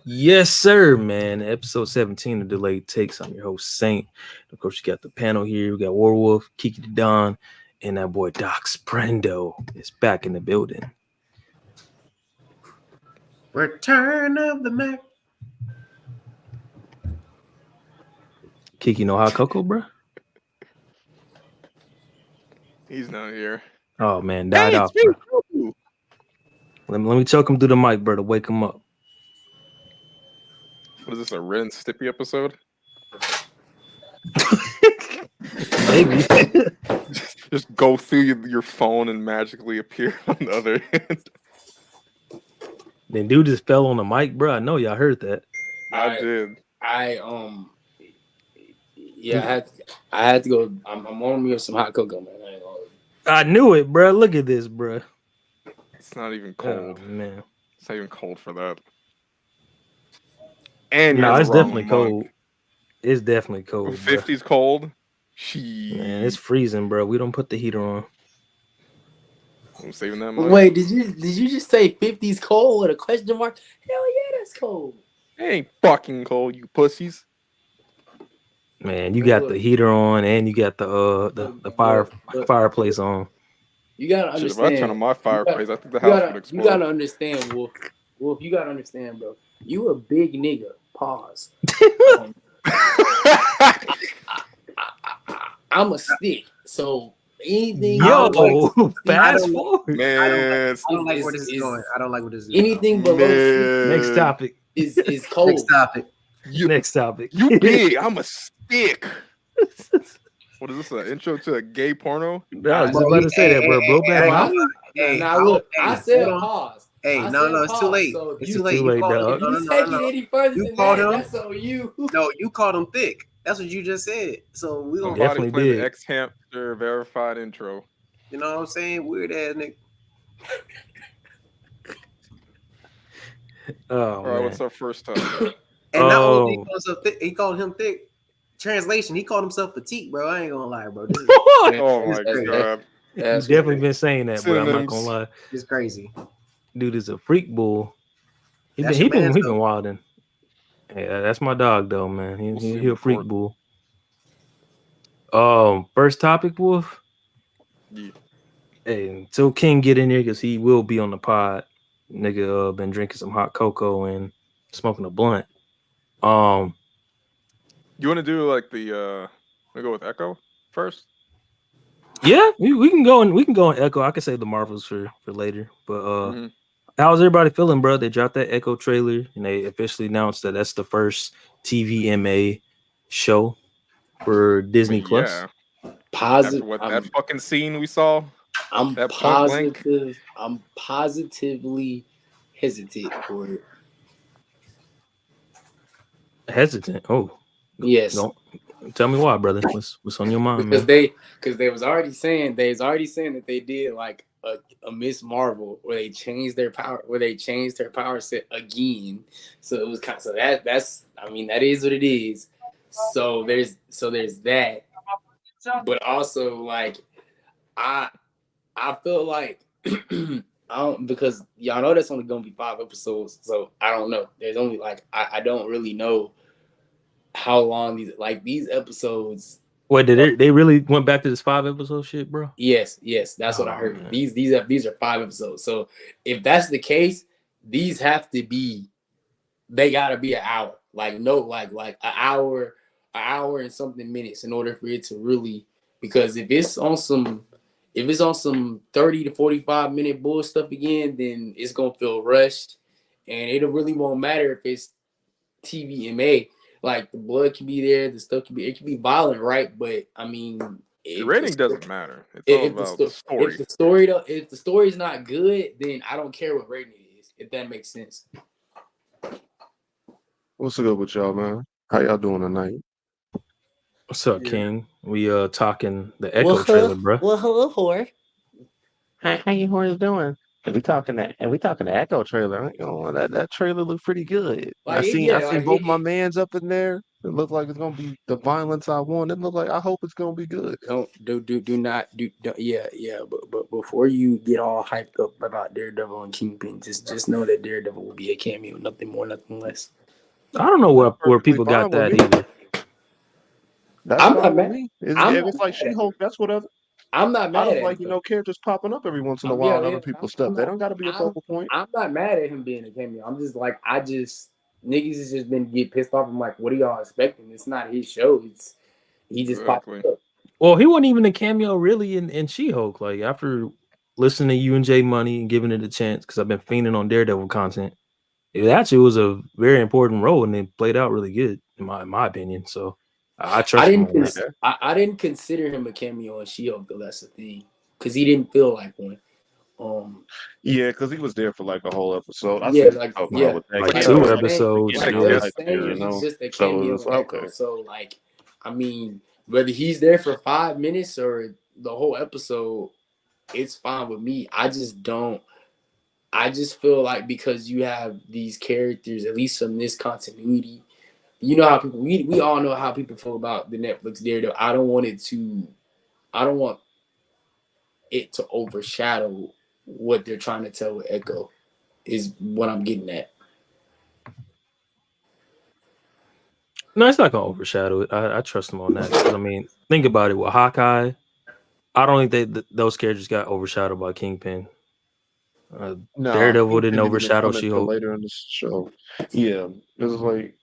Yes, sir, man. Episode 17 of Delayed Takes. I'm your host, Saint. Of course, you got the panel here. We got Warwolf, Kiki the Don, and that boy Doc Sprendo is back in the building. Return of the Mac. Kiki know hot cocoa, bro? He's not here. Oh, man, died off, bro. Let me choke him through the mic, bro, to wake him up. What is this, a Ren Stippy episode? Maybe. Just go through your phone and magically appear on the other end. Then dude just fell on the mic, bro. I know y'all heard that. I did. I had to go. I'm on me with some hot cocoa, man. I knew it, bro. Look at this, bro. It's not even cold. Oh, man. It's not even cold for that. And no, it's definitely cold. It's definitely cold. 50's cold. Man, it's freezing, bro. We don't put the heater on. I'm saving that money. Wait, did you just say 50's cold with a question mark? Hell yeah, that's cold. It ain't fucking cold, you pussies. Man, you got the heater on and you got the fireplace on. You gotta understand. If I turn on my fireplace, I think the house would explode. You gotta understand, Wolf. Wolf, you gotta understand, bro. You a big nigga. Pause. I'm a stick. So anything. Fast forward. Man, I don't like where this is going. I don't like where this is going. Anything below next topic is cold. Next topic. You big. I'm a stick. What is this? An intro to a gay porno? I was about to say that, bro. Now look, I said pause. Hey, no, it's too late. So it's too late. You called, if you take it any further than that, that's on you. No, you called him thick. That's what you just said. So we gonna definitely play did. The X-Hamster verified intro. You know what I'm saying? Weird ass nigga. All right, what's our first topic? And not only he called him thick. Translation, he called himself petite, bro. I ain't gonna lie, bro. Oh my god. He's definitely been saying that, bro. I'm not gonna lie. It's crazy. Dude is a freak bull. He been wilding. Yeah, that's my dog though, man. He a freak bull. First topic, Wolf. Yeah. Hey, until King get in here because he will be on the pod. Nigga, been drinking some hot cocoa and smoking a blunt. You want to do like the? We go with Echo first. Yeah, we can go on Echo. I can save the Marvels for later. But how's everybody feeling, bro? They dropped that Echo trailer and they officially announced that that's the first TVMA show for Disney Plus. Yeah. Positive. After what that fucking scene we saw. I'm positive. I'm positively hesitant for it. Hesitant? Oh, yes. Don't tell me why, brother. What's on your mind, because man? They was already saying that they did like a Miss Marvel where they changed their power set again. So it was kind of, that is what it is. So there's that. But also like I feel like because y'all know that's only gonna be 5 episodes. So I don't know. There's only like I don't really know how long these episodes. Wait, did they really went back to this 5 episode shit, bro? Yes, that's what I heard. Man. These are 5 episodes. So if that's the case, these have to be. They gotta be an hour. Like an hour and something minutes in order for it to really. Because if it's on some 30 to 45 minute bull stuff again, then it's gonna feel rushed, and it really won't matter if it's TVMA. Like the blood can be there, the stuff can be violent, right? But I mean, the rating doesn't matter. It's all about the story. If the story is not good, then I don't care what rating it is. If that makes sense. What's good with y'all, man? How y'all doing tonight? What's up, King? We talking the Echo trailer, bro. Well, hello, whore. How you whores doing? We talking the Echo trailer. You know, that trailer looked pretty good. I seen both my mans up in there. It looks like it's gonna be the violence I want. It looks like I hope it's gonna be good. Don't do not do don't, yeah. But before you get all hyped up about Daredevil and Kingpin, just know that Daredevil will be a cameo, nothing more, nothing less. I don't know That's where perfectly people fine got with that me. either. That's I'm fine not with mad. me. I'm If not it's like mad at She-Hulk, it. that's whatever. I'm not I mad don't at like it though. characters popping up every once in a Yeah, while in yeah. other people's I'm stuff. They not. don't got to be a focal point. I'm not mad at him being a cameo. I'm just like niggas has just been get pissed off. I'm like, what are y'all expecting? It's not his show. He just popped Exactly. up. Well, he wasn't even a cameo really in She-Hulk. Like after listening to you and Jay Money and giving it a chance, because I've been fiending on Daredevil content. It actually was a very important role, and it played out really good in my opinion. So I trust him on that. I didn't consider him a cameo on She-Hulk though. That's the thing, because he didn't feel like one. Yeah, because he was there for like a whole episode. I see Yeah, what like you're talking about yeah, with that. Like He like had they two were like saying, the episodes. beginning like of they Yeah. were type saying, there, he's just a So it cameo was in Echo. okay. So like, I mean, whether he's there for 5 minutes or the whole episode, it's fine with me. I just don't. I just feel like because you have these characters, at least from this continuity, you know how people we all know how people feel about the Netflix Daredevil. I don't want it to overshadow what they're trying to tell with Echo is what I'm getting at. No, it's not gonna overshadow it. I trust him on that because I mean, think about it. With Hawkeye, I don't think those characters got overshadowed by Kingpin. No, Daredevil didn't Kingpin didn't even overshadow come until She-Hulk. later in the show. Yeah, it's like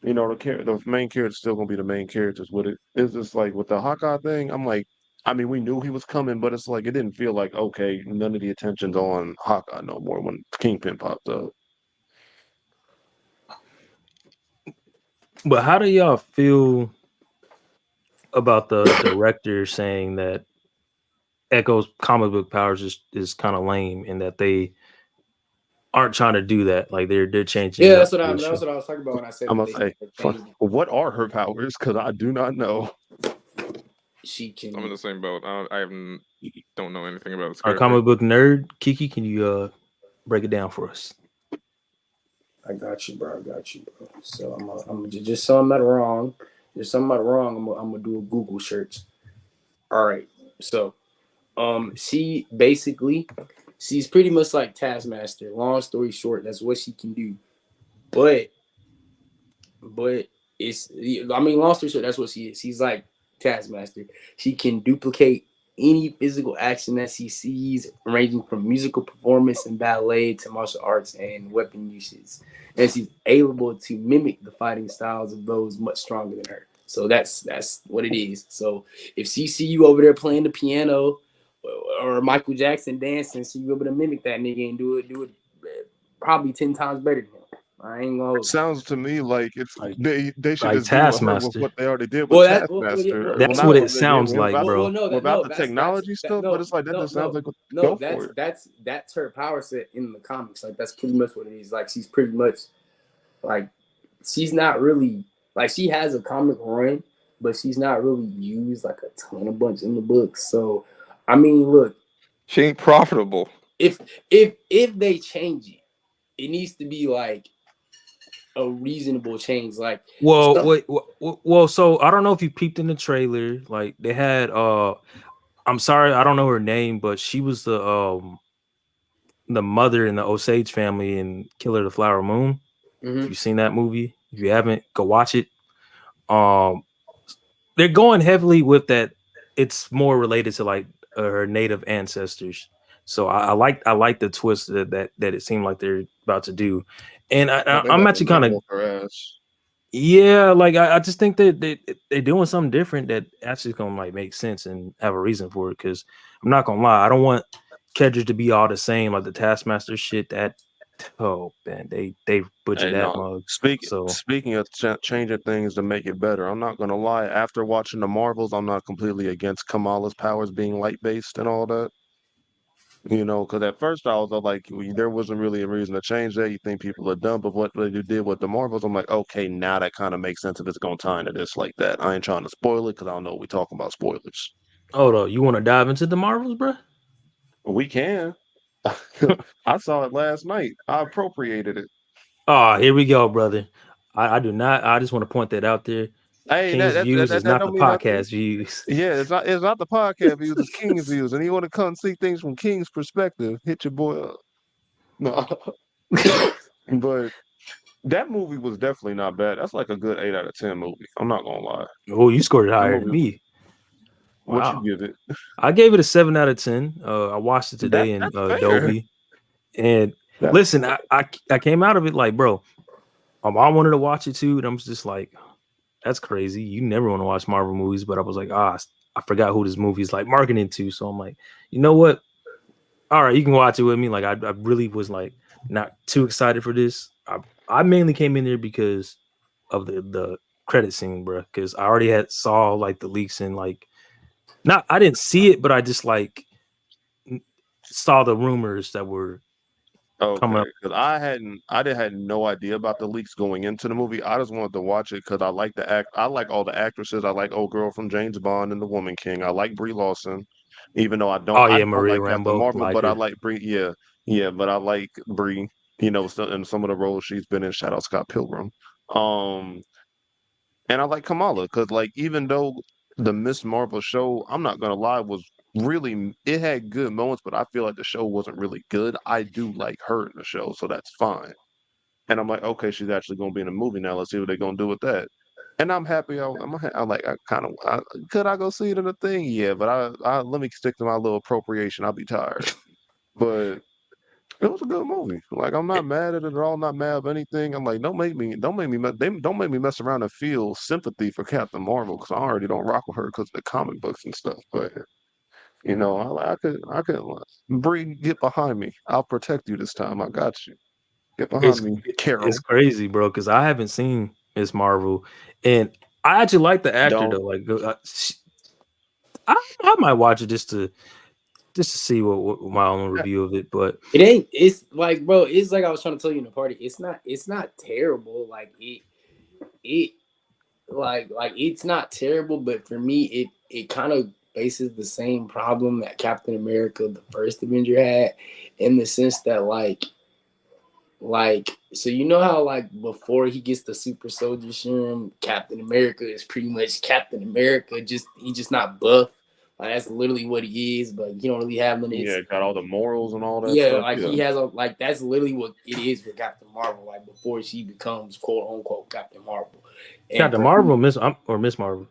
the main character's still gonna be the main characters with it. It's just like with the Hawkeye thing. I'm like, I mean, we knew he was coming, but it's like it didn't feel like okay, none of the attention's on Hawkeye no more when Kingpin popped up. But how do y'all feel about the director saying that Echo's comic book powers is kind of lame and that they aren't trying to do that? Like they're changing Yeah, it up for this that's show. what I was talking about when I said I'm that gonna say, they changed it. what are her powers? Because I do not know. She can. I'm in the same boat. Don't know anything about this Our character. comic book nerd, Kiki, can you break it down for us? I got you, bro. I got you, bro. So I'm just so I'm not wrong. Just so I'm not wrong. I'm gonna do a Google search. All right. So she basically she's pretty much like Taskmaster. Long story short, that's what she can do. But it's I mean, long story short, that's what she is. She's like Taskmaster. She can duplicate any physical action that she sees, ranging from musical performance and ballet to martial arts and weapon uses. And she's able to mimic the fighting styles of those much stronger than her. So that's what it is. So if she see you over there playing the piano or Michael Jackson dancing, she be able to mimic that nigga and do it probably 10 times better than him. I ain't gonna hold you. Sounds to me like it's Like they should like just do with her with Taskmaster. what they already did with Well, Taskmaster. Well, That's not what it what they did sounds like, bro. without the technology stuff, but it's like that just sounds like go for it. that's her power set in the comics. Like that's pretty much what it is. Like she's pretty much like she's not really like she has a comic run, but she's not really used like a ton of bunch in the books. So I mean, look, She ain't profitable. if if they change it, it needs to be like a reasonable change. Like Well, stuff. wait, well, so I don't know if you peeped in the trailer. Like they had I'm sorry, I don't know her name, but she was the mother in the Osage family in Killer of the Flower Moon. If you've seen that movie, if you haven't, go watch it. Um, they're going heavily with that. It's more related to like her native ancestors. So I like the twist that it seemed like they're about to do, and Oh, they I'm about to actually kind of whoop her ass. yeah, like I just think that they're doing something different that actually gonna like make sense and have a reason for it. Because I'm not gonna lie, I don't want Kedra to be all the same like the Taskmaster shit. That oh man, they butchered Hey, that no. mug. So Speaking of changing things to make it better, I'm not gonna lie. After watching the Marvels, I'm not completely against Kamala's powers being light based and all that. Because at first I was like, there wasn't really a reason to change that. You think people are dumb, but what they did with the Marvels, I'm like, okay, now that kind of makes sense if it's gonna tie into this like that. I ain't trying to spoil it because I don't know we're talking about spoilers. hold on, you want to dive into the Marvels, bro? We can. I saw it last night. I appropriated it. Oh, here we go, brother. I do not. I just want to point that out there. Hey, King's views is that not the don't mean nothing. podcast views. Yeah, it's not the podcast views, it's King's views. And you want to come see things from King's perspective, hit your boy up. No. But that movie was definitely not bad. That's like a good 8 out of 10 movie. I'm not gonna lie. Oh, you scored it That higher than movie, me. what you Wow. give it? I gave it a 7 out of 10. I watched it today in That's fair. Dolby. And That's listen, I came out of it like, bro, my mom wanted to watch it too, and I'm just like, that's crazy. You never want to watch Marvel movies, but I was like, I forgot who this movie is like marketing to. So I'm like, you know what? All right, you can watch it with me. Like, I really was like not too excited for this. I mainly came in there because of the credit scene, bro. Because I already had saw like the leaks and like, not I didn't see it, but I just like saw the rumors that were coming okay. up. Because I did had no idea about the leaks going into the movie. I just wanted to watch it because I like the act. I like all the actresses. I like old girl from James Bond and The Woman King. I like Brie Larson, even though Oh I yeah, don't Maria like Captain Rambo, Marvel, like but I her. like Brie. Yeah, yeah, but I like Brie. You know, in some of the roles she's been in. Shout out Scott Pilgrim. Um, And I like Kamala because, like, even though the Miss Marvel show, I'm not gonna lie, was really it had good moments, but I feel like the show wasn't really good. I do like her in the show, so that's fine. And I'm like, okay, she's actually gonna be in a movie now. Let's see what they're gonna do with that. And I'm happy. I'm like, could I go see it in a thing? Yeah, but I let me stick to my little appropriation. I'll be tired. But it was a good movie. Like I'm not mad at it at all. Not mad of anything. I'm like, don't make me mess around and feel sympathy for Captain Marvel because I already don't rock with her because of the comic books and stuff. But you know, I could. Bree, get behind me. I'll protect you this time. I got you. Get behind It's me, it's Carol. crazy, bro, because I haven't seen Miss Marvel, and I actually like the actor though. Don't. Like, I might watch it just to see what my own review of it. But It ain't. It's like, bro. It's like I was trying to tell you in the party. It's not. It's not terrible. Like it. Like it's not terrible. But for me, it kind of faces the same problem that Captain America, the first Avenger, had, in the sense that so you know how like before he gets the super soldier serum, Captain America is pretty much Captain America. Just he just not buff. Like that's literally what he is, but he don't really have none of his. Yeah, got all the morals and all that Yeah, stuff. like Yeah. he has a like that's literally what it is for Captain Marvel. Like before she becomes quote unquote Captain Marvel, and Captain Marvel, or Miss Marvel.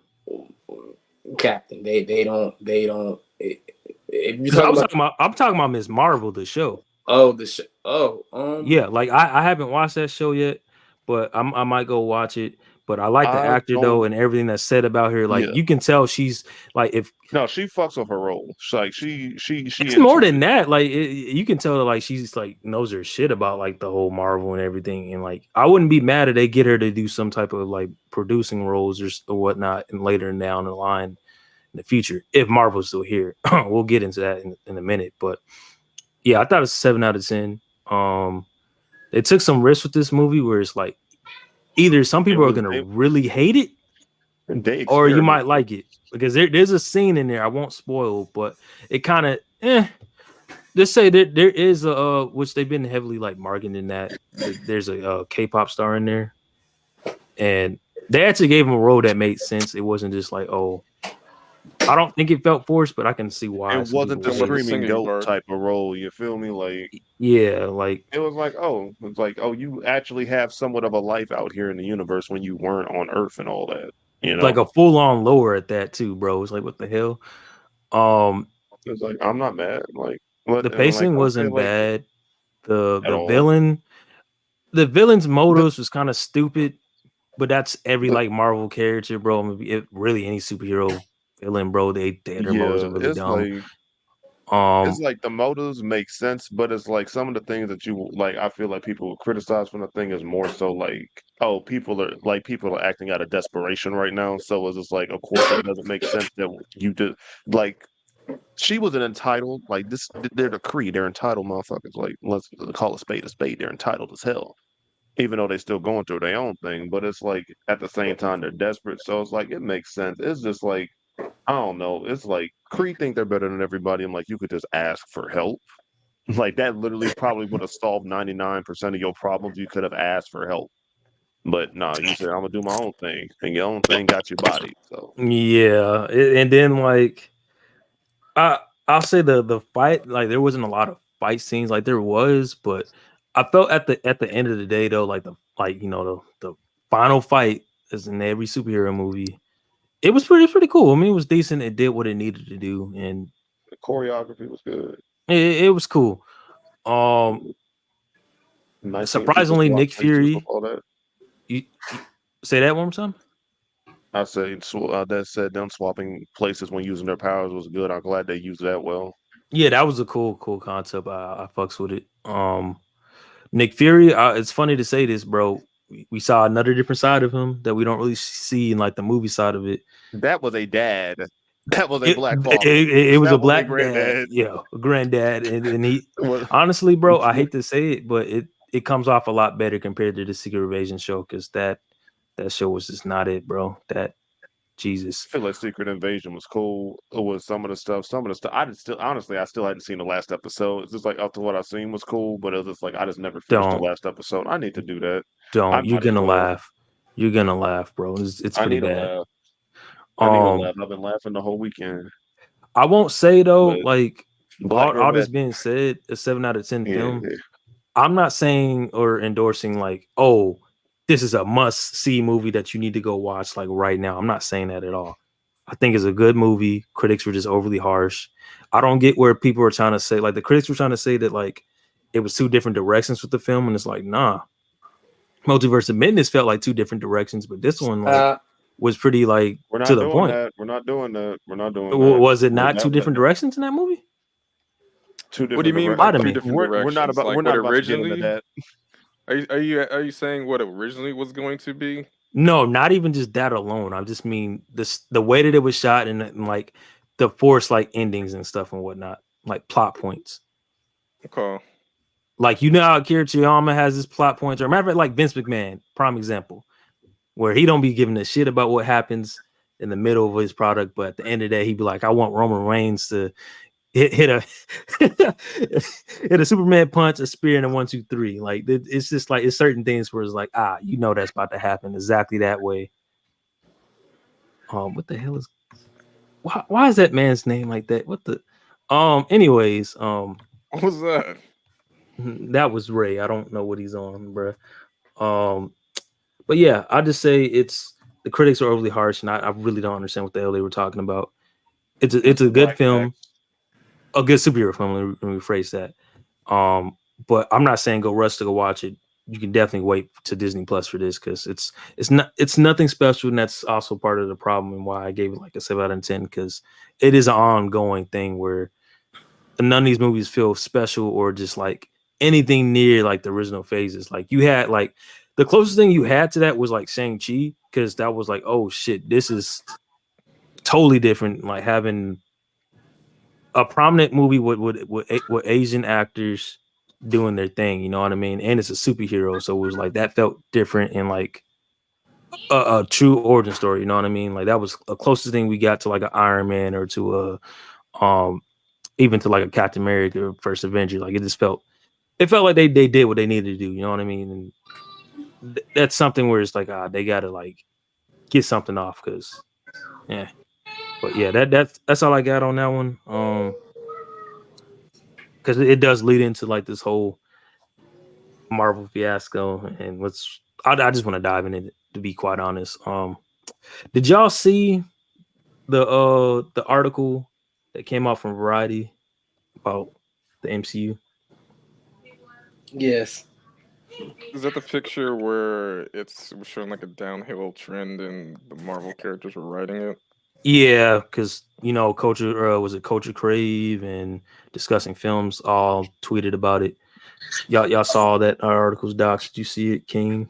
Captain, they don't. If you're Because talking about I'm talking about Miss Marvel, the show. the show, Yeah, like I haven't watched that show yet, but I might go watch it. But I like the I actor though, don't. and everything that's said about her. Like Yeah. you can tell she's like if No, she fucks with her role. She's like she it's more into than it. that. Like you can tell that like she's like knows her shit about like the whole Marvel and everything. And like I wouldn't be mad if they get her to do some type of like producing roles or whatnot, and later down the line in the future if Marvel's still here. We'll get into that in a minute. But yeah, I thought it was 7 out of 10. They took some risks with this movie where it's like either some It people are was gonna really hate it they or you might experimented. like it because there's a scene in there I won't spoil, but it kind of just say that there is a which they've been heavily like marketing that there's a K-pop star in there, and they actually gave him a role that made sense. It wasn't just like, oh, I don't think it felt forced, but I can see why It some wasn't people the Except would for hate the it. screaming singing goat part. type of role. You feel me? Like Yeah, like it was like, oh, it's like, oh, you actually have somewhat of a life out here in the universe when you weren't on Earth and all that. You like know, a full on lower at that too, bro. It's like what the hell. Um, it's like I'm not mad. Like the what? And I'm like, pacing okay, wasn't like bad. at The all. villain's The, motives was kind of stupid, but that's every the like Marvel character, bro. Maybe really any superhero villain, bro. Their motives are yeah, really dumb. it's Um, like the motives make sense, but it's like some of the things that you like. I feel like people will criticize from the thing is more so like, oh, people are acting out of desperation right now. So it's just like, of course, it doesn't make sense that you did like she was an entitled like this. They're the Creed. They're entitled motherfuckers. Like let's call a spade a spade. They're entitled as hell, even though they're still going through their own thing. But it's like at the same time they're desperate. So it's like it makes sense. It's just like I don't know. It's like Creed think they're better than everybody. I'm like you could just ask for help. Like that literally probably would have solved 99% of your problems. You could have asked for help. But nah, you said I'm gonna do my own thing, and your own thing got your body. So Yeah, and then like I I'll say the fight, like there wasn't a lot of fight scenes, like there was, but I felt at the end of the day though, like the final fight is in every superhero movie. It was pretty cool. I mean, it was decent. It did what it needed to do, and the choreography was good. it was cool. Um, 19 people Surprisingly, swap Nick places with Fury. all that. You say that one more time. I say that said them swapping places when using their powers was good. I'm glad they used that well. Yeah, that was a cool concept. I fucks with it. Nick Fury. It's funny to say this, bro. We saw another different side of him that we don't really see in like the movie side of it. That was a dad. That was a It, black it, father. it was a That was a black dad, granddad. a granddad, and he Was- honestly, bro, I hate to say it, but it comes off a lot better compared to the Secret Invasion show because that show was just not it, bro. That Jesus, I feel like Secret Invasion was cool. It was some of the stuff. I just still honestly, I still hadn't seen the last episode. It's just like after what I've seen was cool, but it was just like I just never finished the don't last episode. I need to do that. I don't. You're might as gonna well. laugh. You're gonna laugh, bro. It's I pretty need to bad. laugh. I need to Um, laugh. I've been laughing the whole weekend. I won't say though, But like Black Girl all this Bad. being said, a 7 out of 10 Yeah, film. I'm not saying or endorsing like, oh, this is a must see movie that you need to go watch like right now. I'm not saying that at all. I think it's a good movie. Critics were just overly harsh. I don't get where people were trying to say, like the critics were trying to say that like it was two different directions with the film, and it's like, nah. Multiverse of Madness felt like two different directions, but this one like was pretty like we're to not the doing point. that. We're not doing that. We're not doing that. Was it not two different directions in that movie? Two What do you different mean directions. by Lie to two me. different We're not directions? about. Like We're what not about to get into originally? that. Are you saying what originally was going to be? No, not even just that alone. I just mean the way that it was shot and like the forced like endings and stuff and whatnot, like plot points. Okay. Like you know how Akira Toriyama has his plot points, or matter of fact, like Vince McMahon, prime example, where he don't be giving a shit about what happens in the middle of his product, but at the end of the day, he'd be like, I want Roman Reigns to hit a hit a Superman punch, a spear, and a 1-2-3. Like it's just like it's certain things where it's like, you know that's about to happen exactly that way. What the hell is why is that man's name like that? What the anyways, What was that? that was Ray. I don't know what he's on, bro. But yeah, I just say it's the critics are overly harsh, and I really don't understand what the hell they were talking about. It's a good film, a good superhero film. Let me rephrase that. But I'm not saying go rush to go watch it. You can definitely wait to Disney Plus for this because it's nothing special, and that's also part of the problem and why I gave it like a 7 out of 10 because it is an ongoing thing where none of these movies feel special or just like anything near like the original phases. Like you had like the closest thing you had to that was like Shang-Chi because that was like, oh shit, this is totally different. Like having a prominent movie with Asian actors doing their thing, you know what I mean? And it's a superhero, so it was like that felt different and like a true origin story, you know what I mean? Like that was the closest thing we got to like an Iron Man or to a even to like a Captain America or First Avenger. Like it felt like they did what they needed to do, you know what I mean? And that's something where it's like they gotta like get something off because yeah. But yeah, that's all I got on that one. Because it does lead into like this whole Marvel fiasco, and I just want to dive in it to be quite honest. Did y'all see the article that came out from Variety about the MCU? Yes. Is that the picture where it was showing like a downhill trend and the Marvel characters were writing it? Yeah, because Culture was it Culture Crave and discussing films all tweeted about it. Y'all saw that articles, docs. Did you see it, King?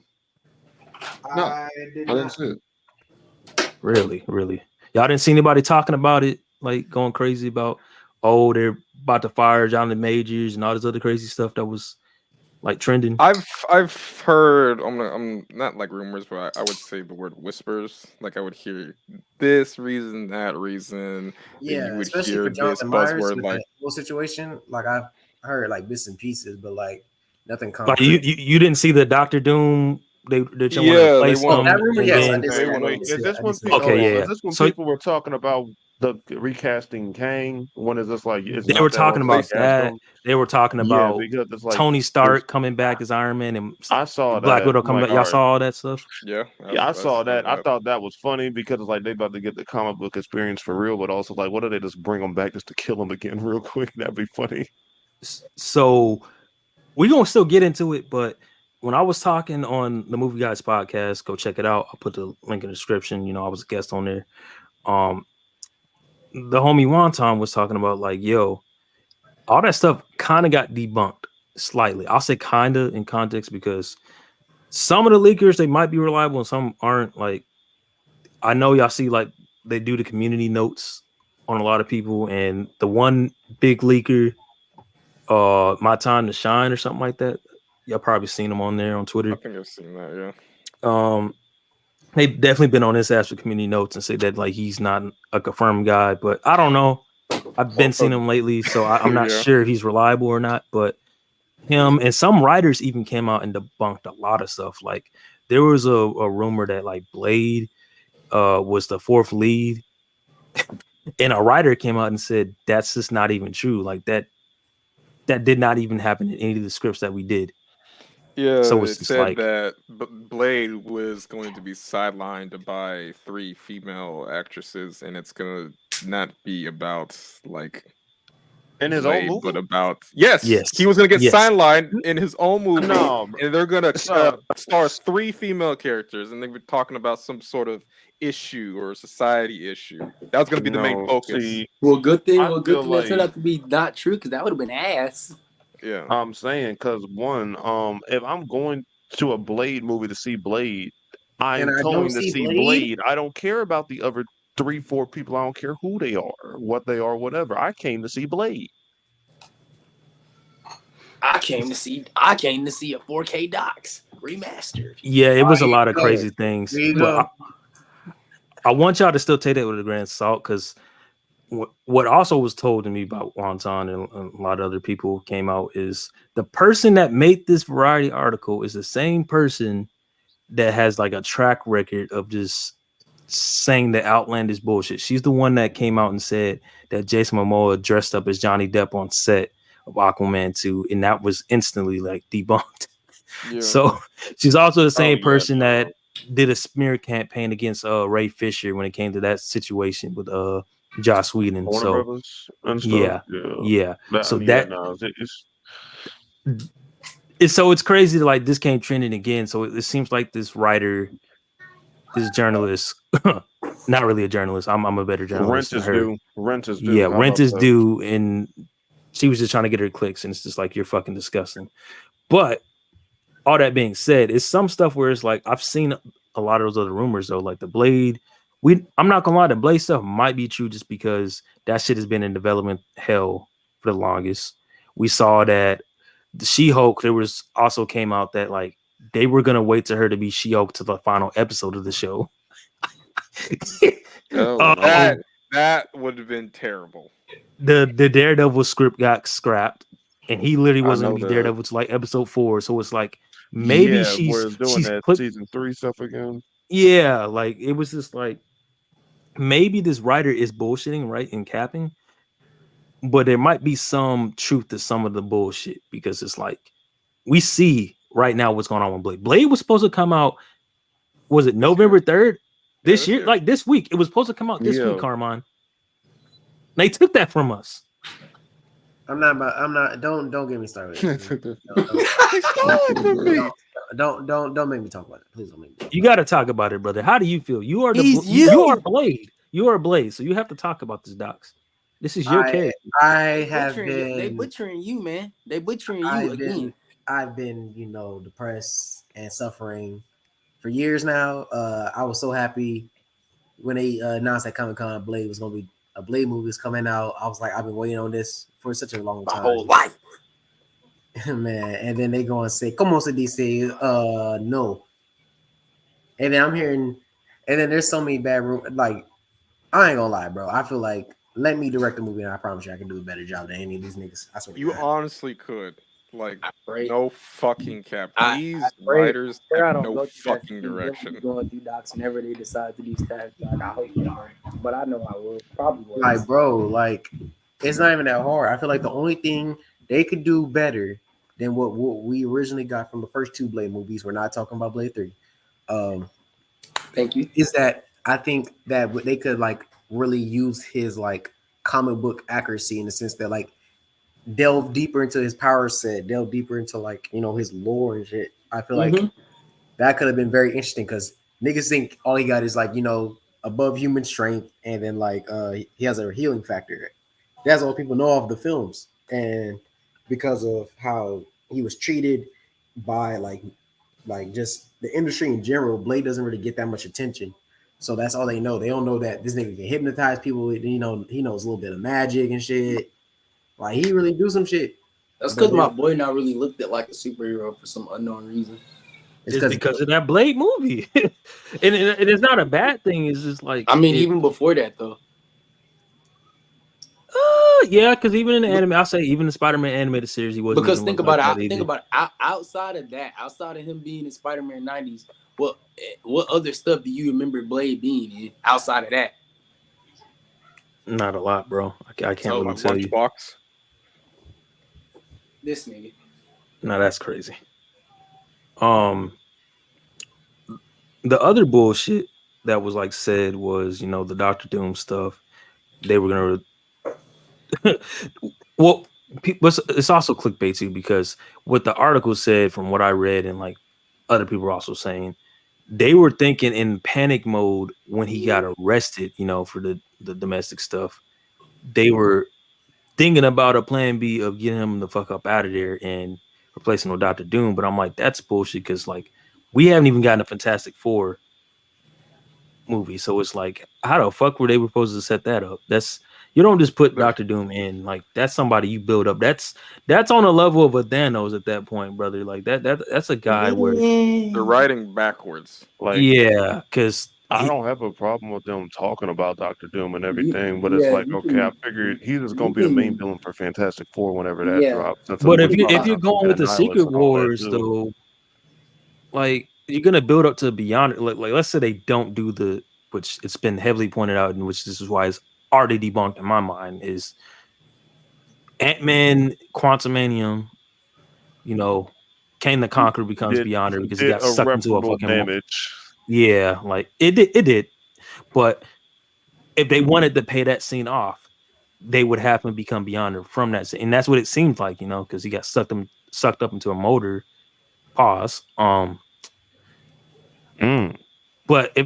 No, I did I didn't not. see it. Really? Y'all didn't see anybody talking about it, like going crazy about, oh, they're about to fire Jonathan Majors and all this other crazy stuff that was like trending. I've heard I'm not like rumors, but I would say the word whispers. Like I would hear this reason, that reason. Yeah, You would especially hear for this Jonathan Myers buzzword with like that whole situation. Like I've heard like bits and pieces, but like nothing Like you concrete. didn't see the Dr. Doom they're want to Yeah, they replace want them. that rumor, And yes, I then, did they see that. want I to. did Is see that. this I did when see that. okay, yeah, is this when so people were talking about the recasting Kang? When is this like it's they were not that hard talking to about recast that. them? They were talking Yeah, about because it's like Tony there's Stark coming back as Iron Man and I saw Black that. Widow I'm coming like, back. all Y'all right. saw all that stuff? Yeah, Yeah, I saw that. I that. thought that was funny because it's like they about to get the comic book experience for real, but also like, what if they just bring them back just to kill them again real quick? That'd be funny. So we're gonna still get into it, but when I was talking on the Movie Guys podcast, go check it out. I'll put the link in the description. You know, I was a guest on there. The homie Wonton was talking about like, yo, all that stuff kind of got debunked slightly. I'll say kind of in context because some of the leakers they might be reliable and some aren't. Like, I know y'all see like they do the community notes on a lot of people, and the one big leaker, My Time to Shine or something like that. Y'all probably seen them on there on I Twitter. think I've seen that. They've definitely been on his ass for community notes and say that like he's not a confirmed guy, but I don't know. I've been seeing him lately, so I'm not Yeah. sure if he's reliable or not. But him and some writers even came out and debunked a lot of stuff. Like there was a rumor that like Blade was the fourth lead, and a writer came out and said that's just not even true. Like that did not even happen in any of the scripts that we did. Yeah, So it's it just said like that Blade was going to be sidelined by 3 female actresses, and it's gonna not be about like In his own Blade, but movie? about he yes, was gonna get yes. sidelined in his own movie, No, and they're gonna so star 3 female characters, and they were talking about some sort of issue or society issue. That was gonna be the main no. focus. See, Well, good thing. I Well, good feel thing that turned like out to be not true because that would have been ass. Yeah, I'm saying because one, if I'm going to a Blade movie to see Blade, And I'm I don't going to see see Blade. Blade. I don't care about the other 3, 4 people. I don't care who they are, what they are, whatever. I came to see Blade. I came to see a 4K docs remastered. Yeah, it was a lot of There you crazy things, There you but go. I want y'all to still take that with a grain of salt because what also was told to me about Wonton and a lot of other people came out is the person that made this Variety article is the same person that has like a track record of just saying the outlandish bullshit. She's the one that came out and said that Jason Momoa dressed up as Johnny Depp on set of Aquaman 2, and that was instantly like debunked. yeah. So she's also the same yeah, person no. that did a smear campaign against Ray Fisher when it came to that situation with Joss Whedon. Warner So Brothers and stuff. yeah, Yeah, yeah. So yeah. that No, it's it's crazy that like this came trending again. So it seems like this writer, this journalist, not really a journalist. I'm a better journalist rent than is her. due. Rent is Yeah, due. How rent about is that? due, and she was just trying to get her clicks, and it's just like you're fucking disgusting. But all that being said, it's some stuff where it's like I've seen a lot of those other rumors though, like the Blade. I'm not gonna lie, the Blade stuff might be true just because that shit has been in development hell for the longest. We saw that the She-Hulk, there was also came out that like they were gonna wait to her to be She-Hulk to the final episode of the show. Oh That no. that would have been terrible. The Daredevil script got scrapped, and he literally I wasn't know gonna be that. Daredevil to like episode 4. So it's like maybe Yeah, where it's doing she's that put season 3 stuff again. yeah, like it was just like maybe this writer is bullshitting, right, and capping, but there might be some truth to some of the bullshit because it's like we see right now what's going on with Blade. Blade was supposed to come out, was it This November year. 3rd? Yeah, This this year, year. like this week. It was supposed to come out this week, Yeah. Carmine. They took that from us. I'm not. Don't get me started. They stole it from me. Don't make me talk about it. Please don't make me. You got to talk about it, brother. How do you feel? You are He's you are you. Blade. You are Blade, so you have to talk about this, docs. This is your character. I have They been. butchering you, man. They butchering you again. I've been, depressed and suffering for years now. I was so happy when they announced that Comic-Con Blade was gonna be a Blade movie was coming out. I was like, I've been waiting on this for such a long My time. whole life. Man, and then they go and say, "Como se dice?" No. And then I'm hearing, and then there's so many bad rumors. Like, I ain't gonna lie, bro. I feel like let me direct the movie, and I promise you, I can do a better job than any of these niggas. I swear. to You God. honestly could. Like, I pray. no fucking cap. I These pray. writers I have don't no go through that fucking same them direction. going through docs whenever they decide to do stats. Like I hope they don't, but I know I will. Probably worse. Like, bro, like it's not even that hard. I feel like the only thing they could do better than what we originally got from the first two Blade movies, we're not talking about Blade 3, Thank you. is that I think that they could like really use his like comic book accuracy in the sense that like delve deeper into his power set, delve deeper into like, you know, his lore and shit. I feel like that could have been very interesting because niggas think all he got is like, you know, above human strength and then like he has a healing factor. That's all people know of the films. And because of how he was treated by like just the industry in general, Blade doesn't really get that much attention. So that's all they know. They don't know that this nigga can hypnotize people. You know, he knows a little bit of magic and shit. Like he really do some shit. That's But because my then boy not really looked at like a superhero for some unknown reason. it's It's because because of that Blade movie, and it's not a bad thing. It's just like I mean, even before that though. Yeah, because even in the anime, I'll say even the Spider-Man animated series, he wasn't Because even think look like about that it. Think either. about it. Outside of that, outside of him being in Spider-Man '90s, what other stuff do you remember Blade being in outside of that? Not a lot, bro. I can't So really Like tell you. Lunchbox. this nigga. No, that's crazy. The other bullshit that was like said was, you know, the Dr.Doom stuff. They were gonna well, but it's also clickbait too because what the article said, from what I read, and like other people were also saying, they were thinking in panic mode when he got arrested, you know, for the domestic stuff. They were thinking about a plan B of getting him the fuck up out of there and replacing him with Dr. Doom. But I'm like, that's bullshit because like we haven't even gotten a Fantastic Four movie. So it's like, how the fuck were they supposed to set that up? That's you don't just put Dr. Doom in, like that's somebody you build up. That's on a level of a Thanos at that point, brother. Like that's a guy where They're writing backwards. Like, yeah, because I don't have a problem with them talking about Doctor Doom and everything, but it's Yeah, like, you okay, I can, figured he was you gonna be the main can, villain for Fantastic Four whenever that yeah, drops, since but you we can if probably you're have going fucking with the Annihilus Secret and all that Wars too. though, like you're gonna build up to beyond like let's say they don't do the, which it's been heavily pointed out, and which this is why it's already debunked in my mind, is Ant-Man Quantumanium, you know, Kang the Conqueror becomes Did Beyonder because he did got sucked into a irreparable fucking damage. yeah, like it did. But if they wanted to pay that scene off, they would have him become Beyonder from that scene. And that's what it seemed like, you know, because he got sucked up into a motor. Pause. Mm, But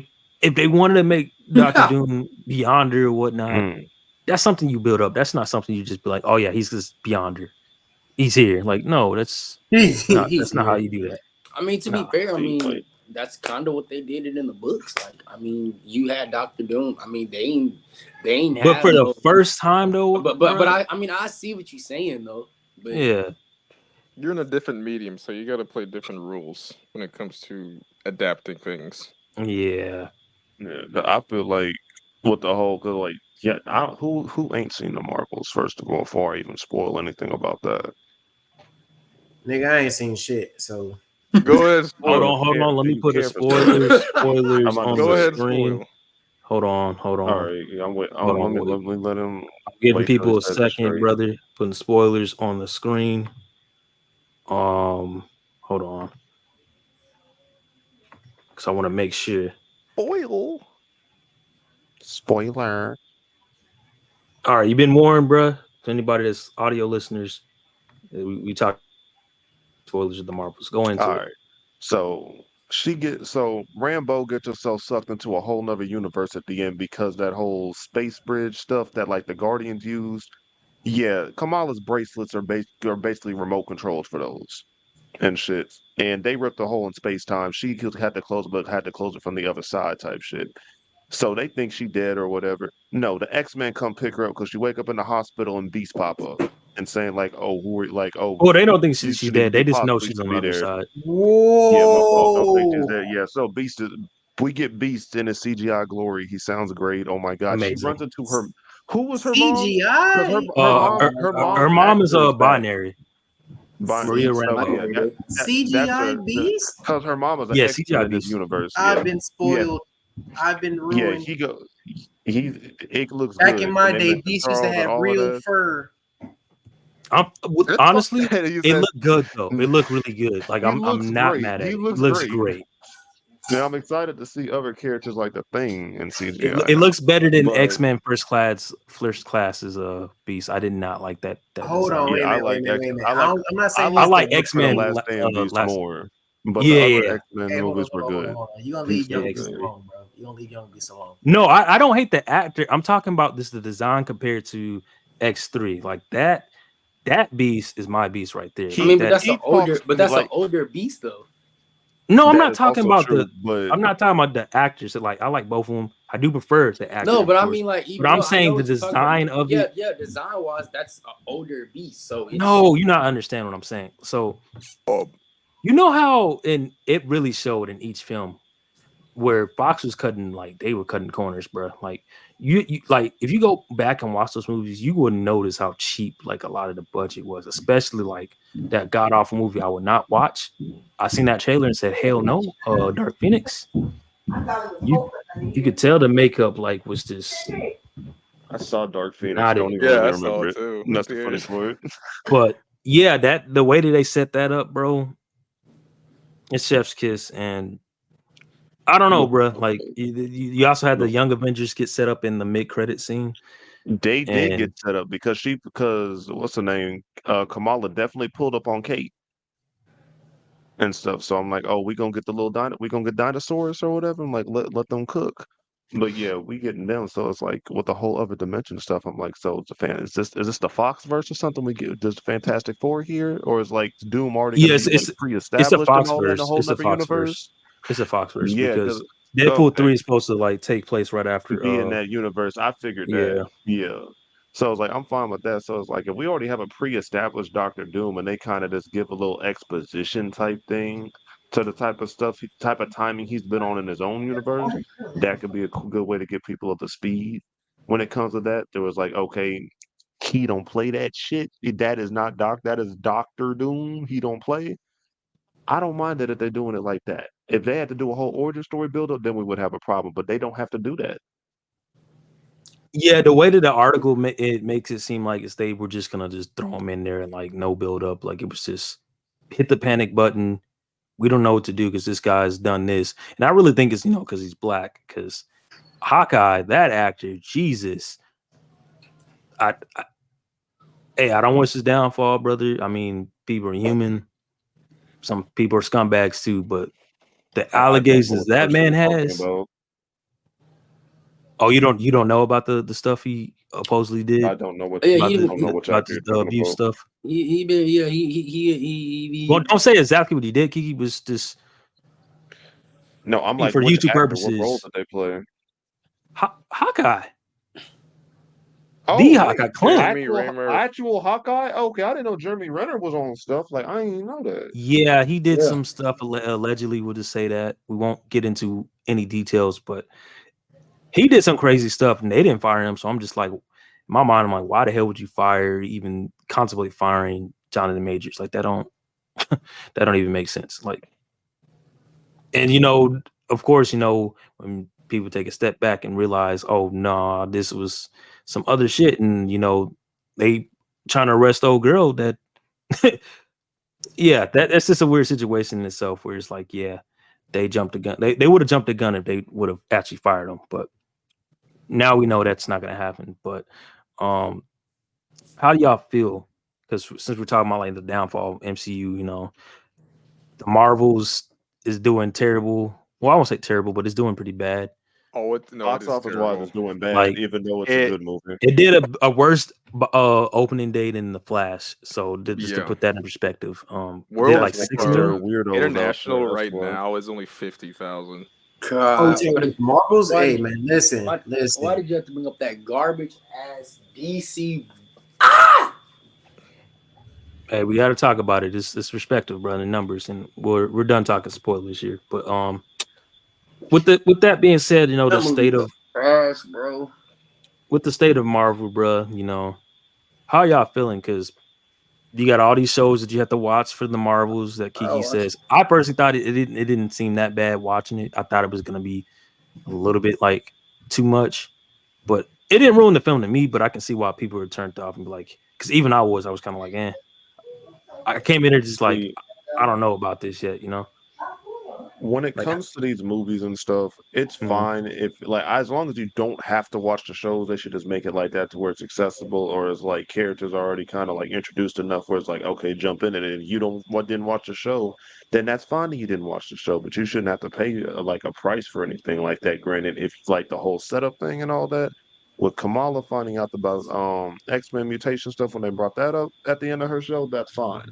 if they wanted to make Dr. can. Doom Beyonder or whatnot, mm. that's something you build up. That's not something you just be like, oh yeah, he's just Beyonder. He's here. Like, no, that's he's not how here. you do that. I mean, to be Nah. fair, I See, like, mean that's kind of what they did it in the books. Like, I mean, you had Doctor Doom. I mean, they ain't But for have the no. first time though, But bro, I mean, I see what you're saying though. But yeah. You're in a different medium, so you got to play different rules when it comes to adapting things. Yeah. yeah, I feel like with the whole, cause like, yeah, who ain't seen the Marvels first of all, before I even spoil anything about that. Nigga, I ain't seen shit. So Go ahead, Hold spoil. on, hold on. Let me You put the can't spoil it. spoilers I'm about to on Go the say, ahead, screen. spoil. Hold on, all right, yeah, hold let on. me let him I'm giving wait till he people a says it second, straight. brother. Putting spoilers on the screen. Hold on, because I want to make sure. Spoil. Spoiler. All right, you've been warned, bruh. To anybody that's audio listeners, we talk spoilers of the Marvels. Go into All it. right. So so Rambo gets herself sucked into a whole nother universe at the end because that whole space bridge stuff that like the Guardians used. Yeah, Kamala's bracelets are basically remote controls for those and shit. And they ripped a hole in space time. She had to close, but had to close it from the other side type shit. So they think she dead or whatever. No, the X-Men come pick her up because she wake up in the hospital and Beast pop up and saying like, "Oh, who are like, oh, Oh, they don't think you she's should even dead. be They just know possibly she's should on the be other there." side. Yeah, my fault. Don't think she's whoa, there. Yeah, so Beast is. We get Beast in his CGI glory. He sounds great. Oh my god, she Amazing. runs into her. Who was her mom? Because CGI. her Oh mom, my her god. mom's Her mom is actor a is back. binary. Maria Rambeau. Yeah, CGI Beast. because her mama's an Yeah, X-Men CGI in this Beast. universe. I've Yeah, been spoiled. I've been yeah. ruined. It looks Back good. in my And they day, mentioned Beast used to Charles and have all of real that. fur. Honestly, You it said looked good though. It looked really good. Like He looks I'm not great. mad He at it. It looks looks great. great. Now I'm excited to see other characters like the Thing in CGI. It looks better than But X-Men First Class's Beast. I did not like that Hold design. on, wait a yeah, I minute, wait a like minute, X. wait a minute. I like. I'm not I saying I he's like the the like look for the X-Men Last Stand Beast last. more, but the Yeah, other yeah. X-Men Hey, movies were good. hold on. You gonna leave Yeah, Young Beast exactly. alone, bro? You gonna leave Young Beast alone? No, I don't hate the actor. I'm talking about the design compared to X3. Like that Beast is my Beast right there. I Like mean, but that. that's an older, Like beast though. No, I'm that not is talking also about true, but I'm not talking about the actors. Like I like both of them. I do prefer the actor, No, of but I course. mean, like, But even I'm no, I know saying the what you're talking about. design of Yeah, it. yeah, design wise, that's an older beast. So it's No, you're not understanding what I'm saying. So you know how it really showed in each film where Fox was cutting, like they were cutting corners, bro. Like you like if you go back and watch those movies, you would notice how cheap like a lot of the budget was, especially like that god awful movie I would not watch. I seen that trailer and said, "Hell no!" Dark Phoenix. You could tell the makeup like was just I saw Dark Phoenix. not Don't it. even yeah, really I saw remember it it. too. And that's the funny part. But yeah, that the way that they set that up, bro, it's chef's kiss. And I don't know, bro. Like you also had the Young Avengers get set up in the mid credit scene, They did and get set up because what's her name? Kamala definitely pulled up on Kate and stuff. So I'm like, oh, we gonna get dinosaurs or whatever. I'm like, let them cook. But yeah, we getting them. So it's like with the whole other dimension stuff. I'm like, so it's a fan. Is this the Fox verse or something? We get does Fantastic Four here, or is like Doom already gonna yeah, be like it's a pre-established and Fox all that in a verse. whole It's a other Fox verse. universe? It's a Fox verse Yeah, because because Deadpool okay. 3 is supposed to like take place right To after. be in that universe. I figured that. Yeah, Yeah. So it's like I'm fine with that. So it's like if we already have a pre-established Doctor Doom and they kind of just give a little exposition type thing to the type of stuff, type of timing he's been on in his own universe, that could be a good way to get people up to speed. When it comes to that, there was like, okay, he don't play that shit. That is not that is Doctor Doom. He don't play. I don't mind that if they're doing it like that. If they had to do a whole origin story build up, then we would have a problem. But they don't have to do that. yeah. The way that the article it makes it seem like they were just gonna just throw him in there and like no build up. Like it was just hit the panic button. We don't know what to do because this guy's done this, and I really think it's because he's black. Because Hawkeye, that actor, Jesus, I hey, I don't wish his downfall, brother. I mean, people are human. Some people are scumbags too, but the I don't know allegations what the that person man you're talking has. about. Oh, you don't know about the stuff he supposedly did I don't know what yeah, I about he the don't know what about actor this you're talking abuse about. stuff. he been yeah he Well, don't say exactly what he did. Kiki was just No, I'm like, for which YouTube actor? What role purposes. did they play? Hawkeye, the Oh wait, Hawkeye, Clint. Jeremy Raymer. actual Hawkeye? Okay, I didn't know Jeremy Renner was on stuff. Like I didn't even know that. Yeah, he did yeah. some stuff allegedly. We'll just say that we won't get into any details, but he did some crazy stuff, and they didn't fire him. So I'm just like, in my mind, I'm like, why the hell would you even contemplate firing Jonathan Majors? Like that don't that don't even make sense. Like, and of course, when people take a step back and realize, oh no, this was some other shit, and they trying to arrest old girl that. Yeah, that's just a weird situation in itself where it's like, yeah, they jumped the gun. They would have jumped the gun if they would have actually fired him, but now we know that's not going to happen. But how do y'all feel? Because since we're talking about like the downfall of MCU, the Marvels is doing terrible. Well, I won't say terrible, but it's doing pretty bad. Oh, it Box is office wise, terrible. it's doing bad, Like even though it's a It good movie. it did a worse opening day than The Flash. So just to yeah. put that in perspective, it did World like That's 6 because there are million. weirdos out there. international That's right why. now is only 50,000. Oh, God, you saying Marvels? why Hey did- man, listen. why did you have to bring up that garbage ass DC? Hey, we got to talk about it. It's respective, bro. The numbers, and we're done talking spoilers here. But with that being said, the That state movie of trash, bro. with the state of Marvel, bro. How y'all feeling? Because you got all these shows that you have to watch for the Marvels that Kiki says. I personally thought it didn't seem that bad watching it. I thought it was gonna be a little bit like too much, but it didn't ruin the film to me. But I can see why people were turned off and be like, because even I was kind of like, eh. I came in there just like, See, I don't know about this yet, you know. when it Like, comes to these movies and stuff, it's fine if like as long as you don't have to watch the shows, they should just make it like that to where it's accessible or it's like characters are already kind of like introduced enough where it's like, okay, jump in it. And if you didn't watch the show, then that's fine that you didn't watch the show, but you shouldn't have to pay like a price for anything like that. Granted, if like the whole setup thing and all that, with Kamala finding out about X-Men mutation stuff when they brought that up at the end of her show, that's fine.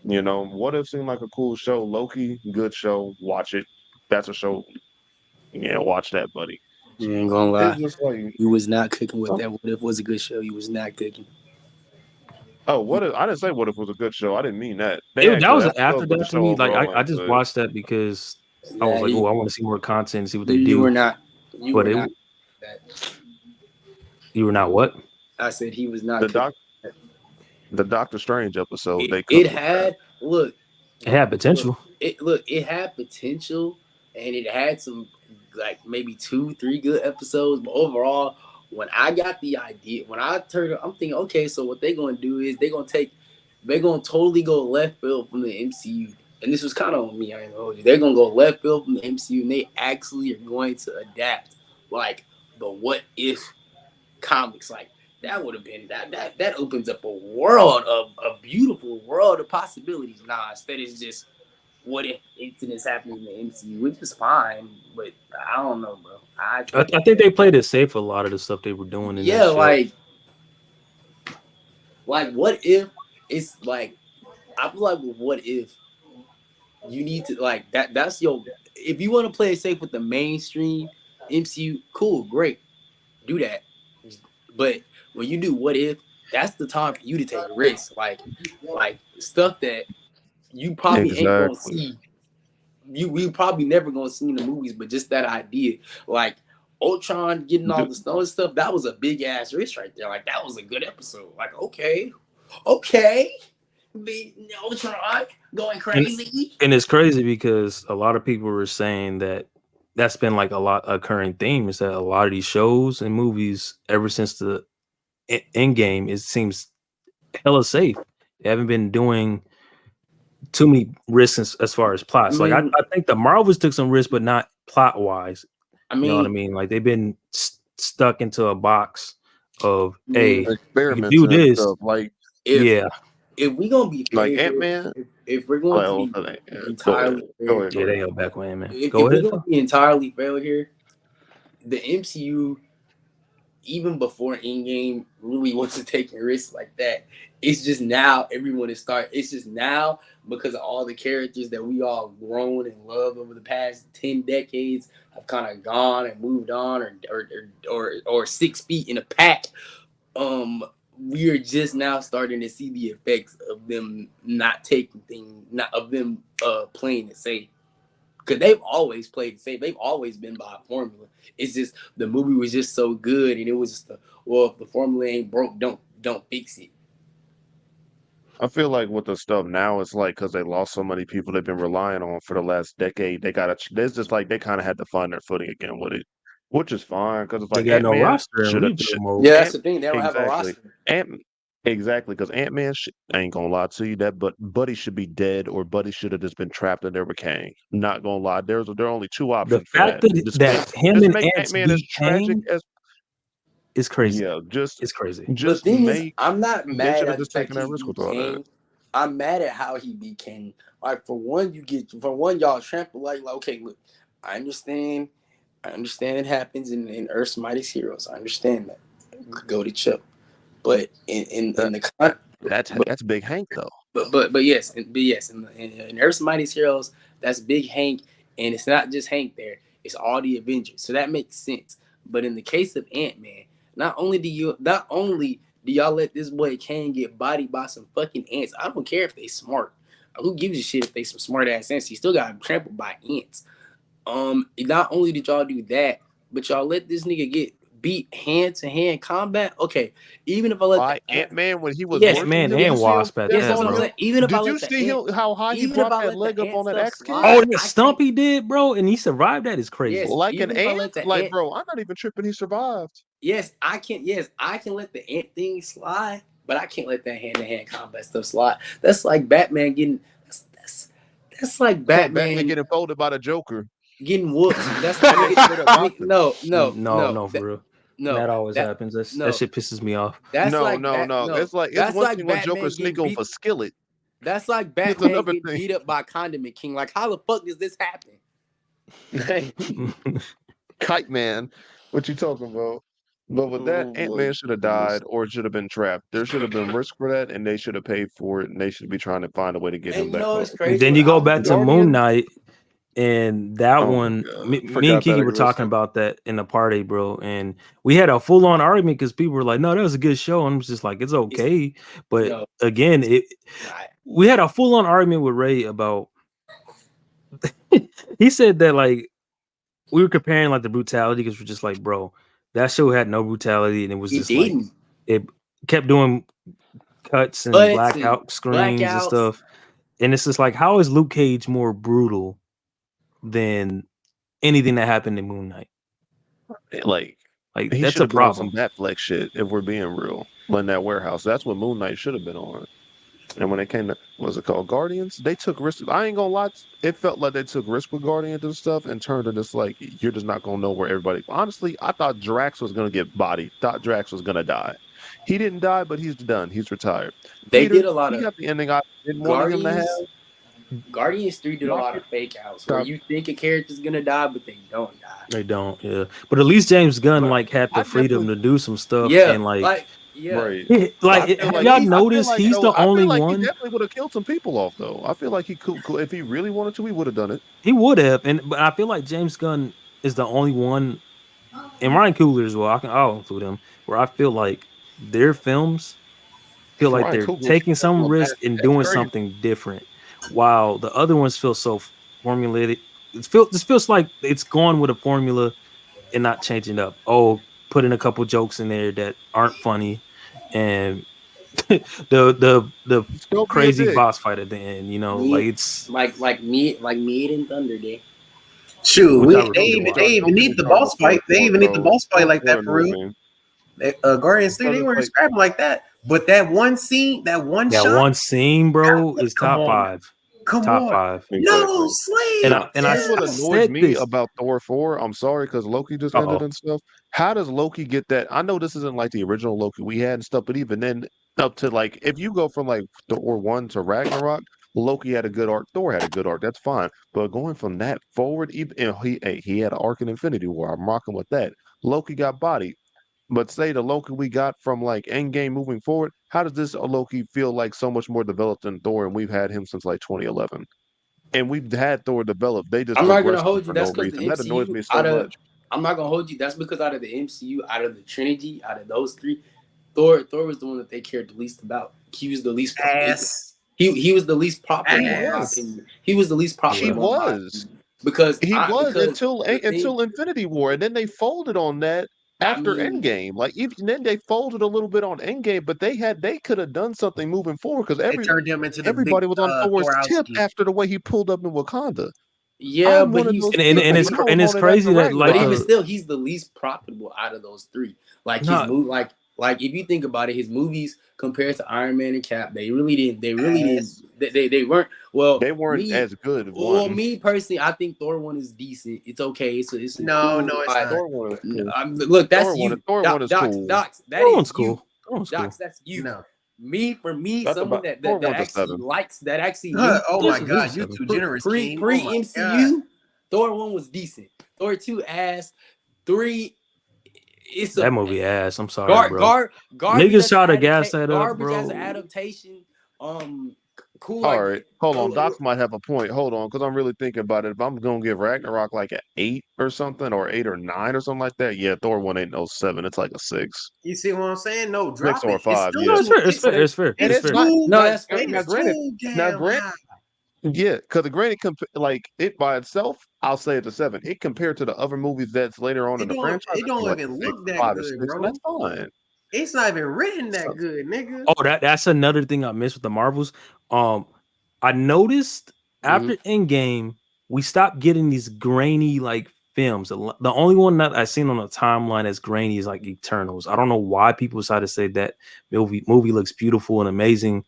You know, What If seemed like a cool show. Loki, good show. Watch it. That's a show. Yeah, watch that, buddy. You ain't gonna lie. It's just like, You was not cooking with oh, that. What if was a good show? You was not cooking. What if? I didn't say What If was a good show. I didn't mean that. They that had good was an episodes, but the afterthought to show me. Like overall I ain't just good. watched that because I was Yeah, like, oh, I want to see more content and see what they you do. were not. You But were it, not. That. you were not what? I said he was not The cooking. the Doctor Strange episode, they It cooked with that. had look. It had potential. It had potential, and it had some like maybe 2-3 good episodes. But overall, when I got the idea, when I turned, I'm thinking, okay, so what they're gonna do is they're gonna totally go left field from the MCU. And this was kind of on me. I ain't gonna hold you. They're gonna go left field from the MCU, and they actually are going to adapt like the What If comics. Like that would have been that opens up a world of a beautiful world of possibilities. Nah, instead it's just what if incidents happening in the MCU, which is fine, but I don't know, bro. I think they played it safe for a lot of the stuff they were doing in that show. like what if it's like I feel like what if you need to like that's your if you want to play it safe with the mainstream MCU, cool, great, do that. But when you do what if, that's the time for you to take a risk, like stuff that you probably ain't gonna Exactly. see. We probably never gonna see in the movies, but just that idea, like Ultron getting all the stone stuff, that was a big ass risk right there. Like that was a good episode. Like okay, Ultron going crazy. And it's crazy because a lot of people were saying that that's been like a current theme is that a lot of these shows and movies ever since the end game, it seems hella safe. They haven't been doing too many risks as far as plots. I think the Marvels took some risks, but not plot wise. You know what I mean? Like they've been stuck into a box of hey, experiments you can do this. Stuff. Like if we gonna be fair, like Ant-Man, if we're going to be entirely go ahead. They held back with Ant-Man. If we're gonna be entirely fair here, the MCU, even before Endgame, really wasn't taking risks like that. It's just now everyone is starting. It's just now because of all the characters that we all grown and loved over the past 10 decades have kind of gone and moved on, or 6 feet in a pack. We are just now starting to see the effects of them not taking things, not of them playing it safe. Because they've always played it safe. They've always been by a formula. It's just the movie was just so good, and it was just if the formula ain't broke, don't fix it. I feel like with the stuff now, it's like because they lost so many people they've been relying on for the last decade. They gotta. It's just like they kind of had to find their footing again with it, which is fine because it's like they got no Ant-Man roster and rebuild mode. Yeah, that's the thing. They don't have a roster. Exactly, because Ant-Man, I ain't gonna lie to you, that but Buddy should be dead, or Buddy should have just been trapped under a Kang. Not gonna lie, there are only two options. The fact that him and Ant-Man as tragic as is crazy. Yeah, it's crazy. The thing is, I'm not mad at just taken that risk with all that. I'm mad at how he became. Like for one, y'all trample like okay, look, I understand it happens in Earth's Mightiest Heroes. I understand that. Go to chill. But in that's Big Hank though. But yes, in Earth's Mightiest Heroes, that's Big Hank, and it's not just Hank there; it's all the Avengers. So that makes sense. But in the case of Ant-Man, not only do y'all let this boy Kang get bodied by some fucking ants. I don't care if they smart. Who gives a shit if they some smart ass ants? He still got trampled by ants. Not only did y'all do that, but y'all let this nigga get beat hand-to-hand combat, okay, even if I let By the ant, Ant-Man when he was yes, working Ant-Man him, you and see him Wasp at step yes, that, that's on what I'm bro. him. saying. Even if I Did you let the see ant, him how high he even if brought I that let the leg up ant on that stuff X kid? slide, Oh, I that can't. stump he did, bro, and he survived. That is crazy. Yes, Like an even if I let ant? the Like, ant, bro, I'm not even tripping. He survived. yes, I can. Yes, I can let the ant thing slide, but I can't let that hand-to-hand combat stuff slide. That's like Batman getting. That's like It's like Batman Batman getting folded by the Joker, getting whooped. That's and they straight up mocked him. No, for real. And No, that always that happens. That no, shit pisses me off. that's No, like no, no. no, It's that's one like thing when Joker Batman sneak getting off beat. a skillet. That's like It's Batman another getting thing. beat up by Condiment King. Like, how the fuck does this happen? Kite Man, what you talking about? But with that, Oh Ant-Man my should have goodness. died or should have been trapped. There should have been risk for that, and they should have paid for it, and they should be trying to find a way to get And him you back know home. it's crazy. Then What you I go was back to thinking. Moon Guardian, Knight, and that oh my one, god, me and forgot that Kiki were talking existed. about that in the party, bro, and we had a full on argument because people were like, "No, that was a good show," and I was just like, "It's It's okay," but no, again, not. we had a full on argument with Ray about. He said that like we were comparing like the brutality because we're just like, bro, that show had no brutality and it was It just like didn't. it kept doing cuts and Butts and blackout screens and blackouts. stuff. And it's just like, how is Luke Cage more brutal than anything that happened in Moon Knight? Like Like he that's should a have been on some problem. Batfleck shit if we're being real. In that warehouse, that's what Moon Knight should have been on. And when it came to what's it called, Guardians, they took risks. I ain't gonna lie, it felt like they took risks with Guardians and stuff, and turned it just like you're just not gonna know where everybody. Honestly, I thought Drax was gonna get bodied. Thought Drax was gonna die. He didn't die, but he's done. He's retired. They did Peter, a lot he of got the ending I didn't wanting him to have. Guardians. Guardians 3 did a lot Rocket, of fake outs where Doc, you think a character's gonna die, but they don't die. They don't, yeah. But at least James Gunn But like had I the freedom definitely to do some stuff yeah, and like yeah, right. I feel at have like y'all least I feel noticed like he's though the I feel only like he one. definitely would have killed some people off though. I feel like he could if he really wanted to, he would have done it. He would have, but I feel like James Gunn is the only one, and Ryan Coogler as well. I'll include him. Where I feel like their films feel like Ryan they're Coogler taking some a risk bastard. and That's doing crazy. something different, while the other ones feel so formulated. This feels like it's going with a formula and not changing up. Oh, putting a couple jokes in there that aren't funny, and the It's gonna be a crazy dick. boss fight at the end. You know, like me it's like me and Thunder Day. Shoot, which I they refuse to even watch. Don't get need me the started with boss Thor fight. They 4, even need the bro. boss fight Thor like 4 that for real. annoyed me. Guardians 3, Because they it's weren't like scrapping like that. But that one scene, that one That shot, one scene, bro, is come top on, five. come Top on. five. No, exactly. Slade. And I Here's what annoys said me this. about Thor 4. I'm sorry, because Loki just ended Uh-oh. and stuff. How does Loki get that? I know this isn't like the original Loki we had and stuff, but even then, up to like, if you go from like Thor 1 to Ragnarok, Loki had a good arc, Thor had a good arc. That's fine. But going from that forward, even and he had an arc in Infinity War. I'm rocking with that. Loki got bodied. But say the Loki we got from like Endgame moving forward, how does this Loki feel like so much more developed than Thor? And we've had him since like 2011. And we've had Thor develop. They just I'm not gonna regressed him hold you. for no That's because reason. the That annoys MCU me so much. I'm not gonna hold you. That's because out of the MCU, out of the trilogy, out of those three, Thor was the one that they cared the least about. He was the least. Ass. He was the least He profitable in my was. Ass. opinion. He was the least He profitable in my was. opinion because He was because the thing. until Infinity War, and then they folded on that I after mean, Endgame. Like even then they folded a little bit on Endgame, but they could have done something moving forward because They turned him into the big everybody was on Thor's tip Thorowski. after the way he pulled up in Wakanda. yeah, I'm but one of he's those still people, and I was and it's on it after crazy that but like even Ragnarok. still, he's the least profitable out of those three. Like his not move, like if you think about it, his movies compared to Iron Man and Cap, they really didn't. They really didn't. Ass. They weren't. Well, They weren't me. as good as Well, one. me personally, I think Thor one is decent. It's okay. It's a No, cool. no, it's Like, not. Thor one is cool. look, that's you, Thor one is cool. Docs. That Thor one's is you, cool. Thor one's cool. Docs. That's you. No. For me, That's someone about Thor that one's a actually 7. likes that actually knew Oh Thor my This is God, you seven. too generous, pre King. Oh my God. MCU. Thor one was decent. Thor two ass. Three, it's That a movie ass. I'm sorry, bro. garbage Niggas as an try to gas that up, garbage as an bro. adaptation. Cool All like right, hold on. Docs might have a point. Hold on, because I'm really thinking about it. If I'm gonna give Ragnarok like an 8 or something, or 8 or 9 or something like that, yeah, Thor one ain't no 7. It's like a 6, You see what I'm saying? No, 6 drop or it. a It's 5. still No, Yeah, it's too. fair. It's It's fair. It's fair. and It's it's fair. not. too. No, that's fair. Now, It's granted, too now damn grant high. Yeah, because the granted, like it by itself, I'll say it's a 7. It compared to the other movies that's later on in the franchise, It it's don't like even a 6, look that 5 or good, 6, and bro. that's fine. It's not even written that So, good, nigga. Oh, that's another thing I missed with the Marvels. I noticed after Endgame, we stopped getting these grainy like films. The only one that I seen on the timeline as grainy is like Eternals. I don't know why people decided to say that movie looks beautiful and amazing.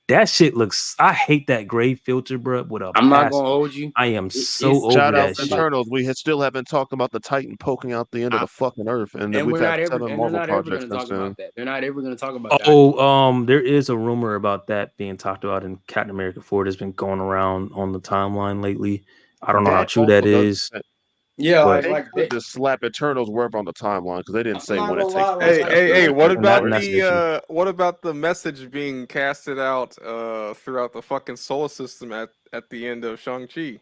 That shit looks. I hate that gray filter, bro. With a I'm not passion. gonna hold you. I am so It's over shout out that to it's shit. about, Eternals. We still haven't talked about the Titan poking out the end of I, the fucking earth, and that and we've we're had not ever 7 and they're Marvel not ever projects gonna since talk then. about that. They're not ever gonna talk about that. Oh, there is a rumor about that being talked about in Captain America 4 that's been going around on the timeline lately. I don't know how That true that also doesn't. is, Yeah, but They could just slap Eternals word on the timeline because they didn't I'm say not when it gonna takes lie, place like Hey, what and that about and that's the issue. the message being casted out throughout the fucking solar system at the end of Shang-Chi?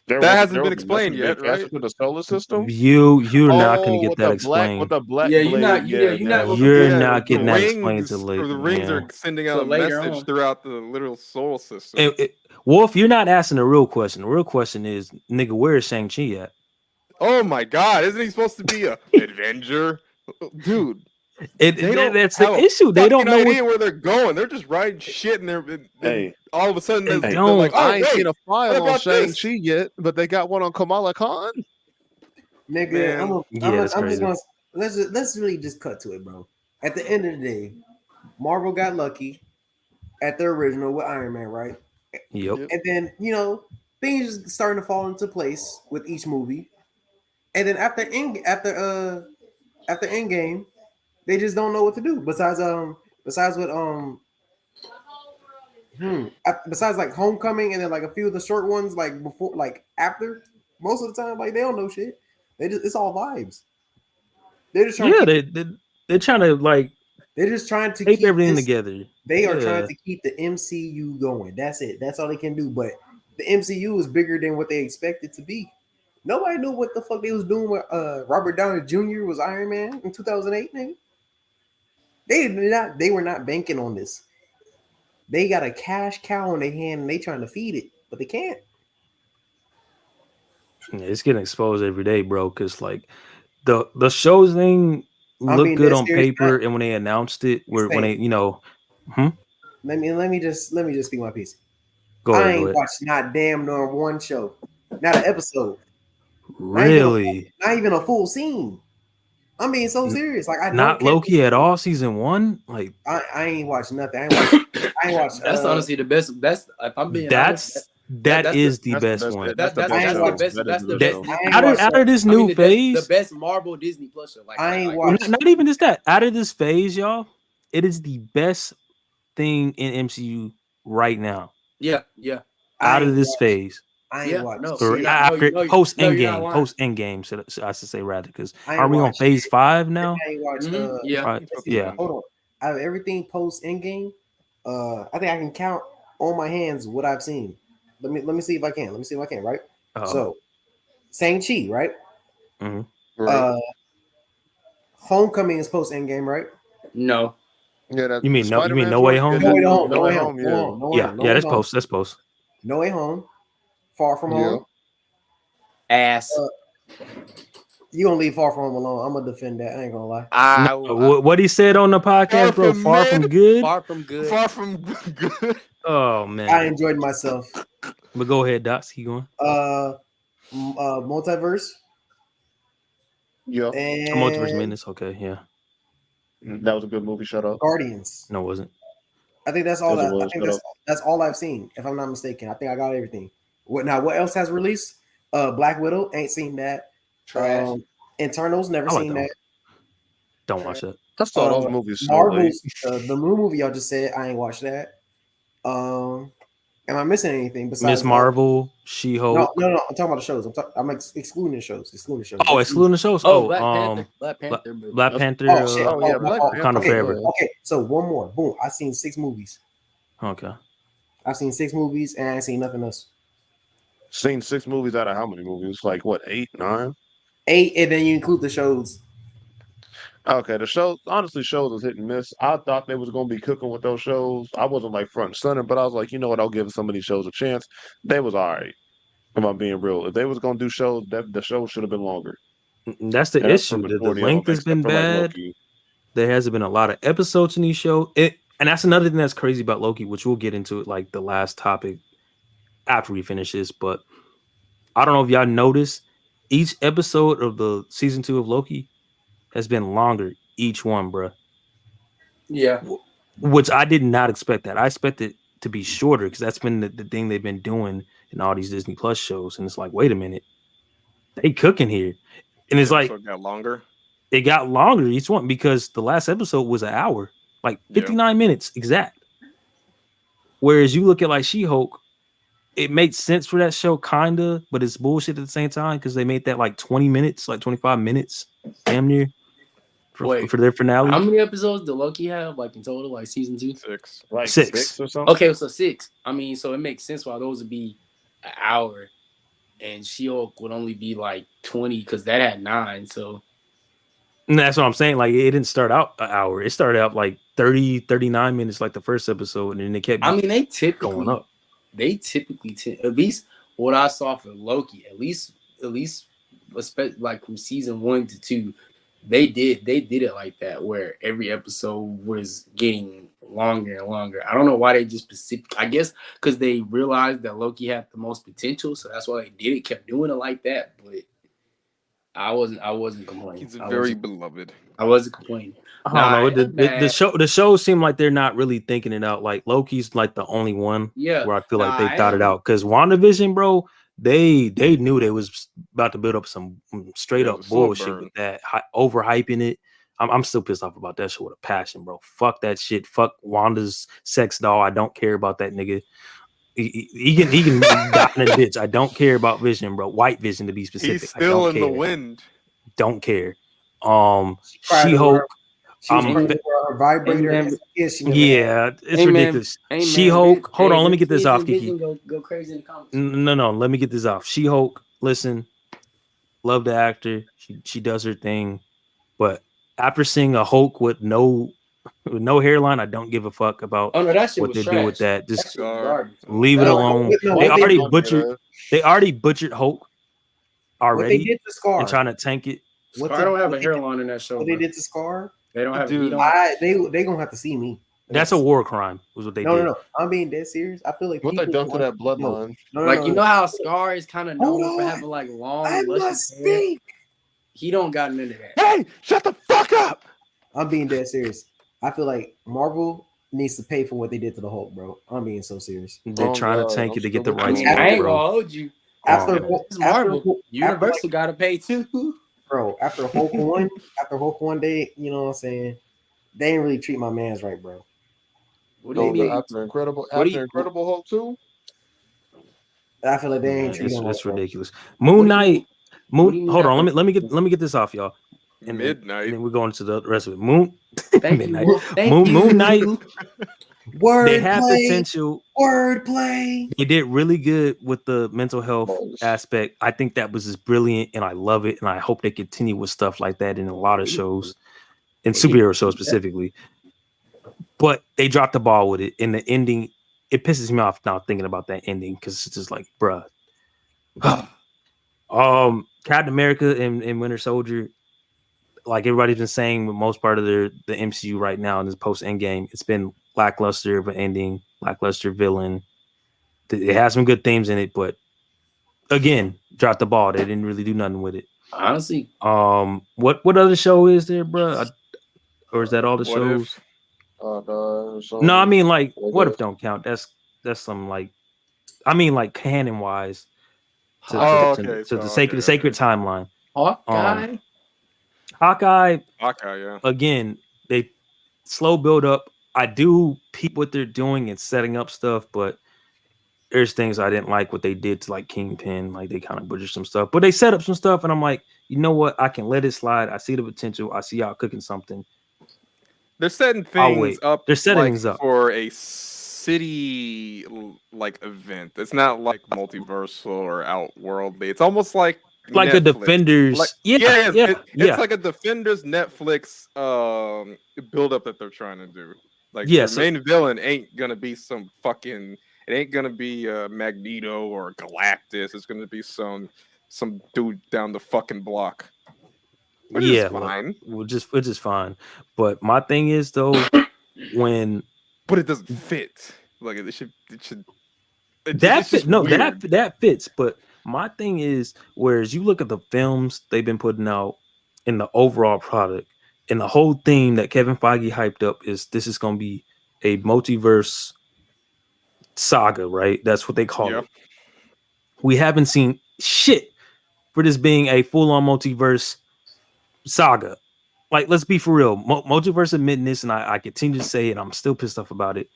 That hasn't There been was a explained message being yet, right? casted to the solar system. You're not gonna Oh, get that with explained. the black yeah, blade. Yeah, you're that not was gonna a get You're that message. not until getting The that later. explained to rings or late. the rings Yeah. are sending out So a later message on. throughout the literal solar system. Wolf, you're not asking the real question. The real question is, nigga, where is Shang-Chi at? Oh my god, isn't he supposed to be a Avenger? Dude, they don't That's have the a issue. They don't fucking know what idea where they're going. They're just riding shit and Hey, all of a sudden they hey, they're like, don't. oh I ain't seen wait, a what file on about this? Shang-Chi yet, but they got one on Kamala Khan. Nigga, Man, Yeah, that's I'm just crazy. gonna let's really just cut to it, bro. At the end of the day, Marvel got lucky at the original with Iron Man, right? Yep. yep. And then things starting to fall into place with each movie. And then after Endgame, they just don't know what to do. Besides what besides like Homecoming and then like a few of the short ones like before like after most of the time like they don't know shit. It's all vibes. They're just trying to Yeah, keep they're trying to like they're just trying to tape keep everything this. together. They are trying Yeah. to keep the MCU going. That's it. That's all they can do. But the MCU is bigger than what they expected to be. Nobody knew what the fuck they was doing with Robert Downey Jr. was Iron Man in 2008, nigga. They were not banking on this. They got a cash cow in their hand and they trying to feed it, but they can't. Yeah, it's getting exposed every day, bro. Because like the shows thing I'm look being good dead on serious. paper, and when they announced it, when they Let me just speak my piece. go I ahead, go ain't ahead. watched not damn nor one show, not an episode, Really, not even a full scene. I'm being so serious. Like I don't not care. Loki at all. Season 1, like I ain't watched nothing. I ain't watched. That's honestly the best. That's if I'm being honest. that That's the is the That's the best best. one. That's the that's best I ain't that's the show. watched. best. That is That's the the best That best show. I Disney. ain't watched. out of this I mean new the phase, best Marvel Disney Plus show. I ain't like well, watched. not even just that. Out of this phase, y'all, it is the best thing in MCU right now. yeah, I Out of ain't this watched. phase, I ain't yeah. watched No, or you're shit. not. No, after you're not lying. post Endgame, I should say rather, because I are ain't we on watched phase shit. 5 now? I ain't watched. Yeah. Let's see. Yeah. Hold on. Out of everything post Endgame, I think I can count on my hands what I've seen. Let me see if I can. Let me see if I can. Right. Oh, So, Shang-Chi, right? mhm. Right. Uh, Homecoming is post Endgame, right? No. Yeah, that You the mean Spider No Man's Way one. Yeah, Home? No way home. No No Way way home. Home. No way Yeah. home. No way Yeah, home. No yeah, way that's home. post. That's post. No way home. Far from Yeah. home. Ass. You gonna leave Far From Home alone? I'm gonna defend that. I ain't gonna lie. I, What he said on the podcast, bro? from Far from mid, good. far from good. far from good. Oh I man. enjoyed myself. But go ahead, Dots. Keep going. Multiverse Yeah. Multiverse and Madness. Okay, yeah. That was a good movie. Shut up. Guardians. No, it wasn't. I think that's all Yes, it that. I was. think Shut up. that's all I've seen. If I'm not mistaken, I think I got everything. What now? What else has released? Black Widow. Ain't seen that. Trash. Internals. Never I like seen that one. that. Don't watch that. I saw those movies so late. Marvel's the new movie y'all just said. I ain't watched that. Am I missing anything Miss besides Marvel, no, She-Hulk. no, no. I'm talking about the shows. I'm excluding the shows. Excluding the shows. Oh, excluding the shows. Oh, Black Panther. Black Bla- Panther. But Black That's- Panther. Oh shit! Oh yeah, My Black fault. Panther. Wakanda Okay, Forever. okay. So one more. Boom. I've seen 6 movies. Okay. I've seen 6 movies and I ain't seen nothing else. Seen 6 movies out of how many movies? Like what? 8, 9? 8, and then you include the shows. Okay, the show honestly shows was hit and miss. I thought they was gonna be cooking with those shows. I wasn't like front and center, but I was like, you know what, I'll give some of these shows a chance. They was all right. If I'm being real, if they was gonna do shows, that the show should have been longer. That's the And that's for issue. The majority of them, length has except been for like bad. Loki. There hasn't been a lot of episodes in these shows. And that's another thing that's crazy about Loki, which we'll get into it like the last topic after we finish this. But I don't know if y'all noticed, each episode of the season 2 of Loki has been longer, each one, bruh. Yeah. Which I did not expect that. I expected to be shorter because that's been the thing they've been doing in all these Disney Plus shows. And it's like, wait a minute, they cooking here. And Each it's like episode got longer. it got longer each one because the last episode was an hour, like Yeah. 59 minutes exact. Whereas you look at like She-Hulk, it made sense for that show, kinda, but it's bullshit at the same time because they made that like 20 minutes, like 25 minutes, damn near Wait, for their finale. how many episodes did Loki have, like in total, like season 2? 6. Like Six. or something. Okay, so 6. I mean, so it makes sense why those would be an hour, and She-Hulk would only be like 20 because that had 9. So And that's what I'm saying. Like it didn't start out an hour. It started out like 30, 39 minutes, like the first episode, and then it kept I mean, going up. they typically at least what I saw for Loki, at least like from season 1 to 2, they did it like that where every episode was getting longer and longer. I don't know why they just I guess because they realized that Loki had the most potential, so that's why they did it, kept doing it like that. But I wasn't complaining. He's very beloved. I wasn't complaining. I don't know. Nah, The show seem like they're not really thinking it out. Like Loki's like the only one yeah, where I feel like nah, they I thought it am. out. Because WandaVision, bro, they knew they was about to build up some straight Yeah, up it was a slow bullshit burn. with that overhyping it. I'm still pissed off about that show with a passion, bro. Fuck that shit. Fuck Wanda's sex doll. I don't care about that nigga. He can die in a ditch. I don't care about Vision, bro. White Vision to be specific. He's still in I don't the care. wind. Don't care. Cried over She-Hulk. She was I'm crying over her vibrator. Amen. That's the kiss she never had. Yeah, it's Hey, man. ridiculous. Hey, man. She-Hulk. Hold Hey, on, let me get this off, Vision Kiki. go crazy in the comments. No, let me get this off. She-Hulk, listen, love the actor. She does her thing, but after seeing a Hulk with no hairline, I don't give a fuck about Oh no, that shit what was they trash. do with that. That Just shit was garbage. leave it No, alone. no, They what they already did- butchered. They already butchered Hulk What they already did to Scar. and trying to tank it. What Scar don't have what a they hairline in that show. What bro. they did to Scar. They don't have. Dude. He don't. They gonna have to see me. That's a war crime. Was what they did. No. I'm being dead serious. I feel like What they people done to that bloodline? No, Like you know how Scar is kind of known Hold for on. having like long, I luscious must hair. speak. He don't got none of that. Hey, shut the fuck up! I'm being dead serious. I feel like Marvel needs to pay for what they did to the Hulk, bro. I'm being so serious. They're Oh, trying God, to tank I'm it to get the still with rights you. I back, ain't gonna bro. hold you. After man. Hulk- It's Marvel. after Universal got to pay too. after Hulk one day, you know what I'm saying? They ain't really treat my man's right, bro. What do you So mean? after Incredible What do you- Incredible Hulk 2? I feel like they Yeah, ain't treat him it's right, bro. ridiculous. Moon What do you Knight. mean- what do you mean Hold on. after- Let me get this off, y'all. And Midnight. then we're going to the rest of it. Moon. Thank Midnight. you. Thank you. Moon Knight. Word They have play. potential. Word play. They did really good with the mental health Balls. aspect. I think that was just brilliant, and I love it. And I hope they continue with stuff like that in a lot of shows, and superhero shows specifically. But they dropped the ball with it. In the ending, it pisses me off now thinking about that ending because it's just like, bruh. Captain America and Winter Soldier, like everybody's been saying, with most part of the MCU right now in this post Endgame, it's been lackluster of an ending, lackluster villain. It has some good themes in it, but again, dropped the ball. They didn't really do nothing with it. Honestly, what other show is there, bro? Or is that all the What shows? if? No, I mean like, what if don't count? That's some like, I mean like canon wise. To the sacred timeline. Hawkeye. Hawkeye, Yeah. again, they slow build up. I do peep what they're doing and setting up stuff, but there's things I didn't like what they did to like Kingpin. Like they kind of butchered some stuff, but they set up some stuff, and I'm like, you know what? I can let it slide. I see the potential. I see y'all cooking something. They're setting I'll things wait. up. They're setting like, things up for a city like event. It's not like multiversal or outworldly. It's almost like like a Netflix. Defenders. Like Yeah. it's like a Defenders Netflix build up that they're trying to do. Like Yeah, their so main villain ain't gonna be some fucking. It ain't gonna be Magneto or Galactus. It's gonna be some dude down the fucking block, which is yeah, well, fine. which is fine. But my thing is though, when But it doesn't fit. Like it should. that It's fit, just no, weird. that fits. But my thing is, whereas you look at the films they've been putting out in the overall product, and the whole theme that Kevin Feige hyped up is this is going to be a multiverse saga, right? That's what they call Yeah. it. We haven't seen shit for this being a full-on multiverse saga. Like, let's be for real. Multiverse admitting this, and I continue to say it. I'm still pissed off about it.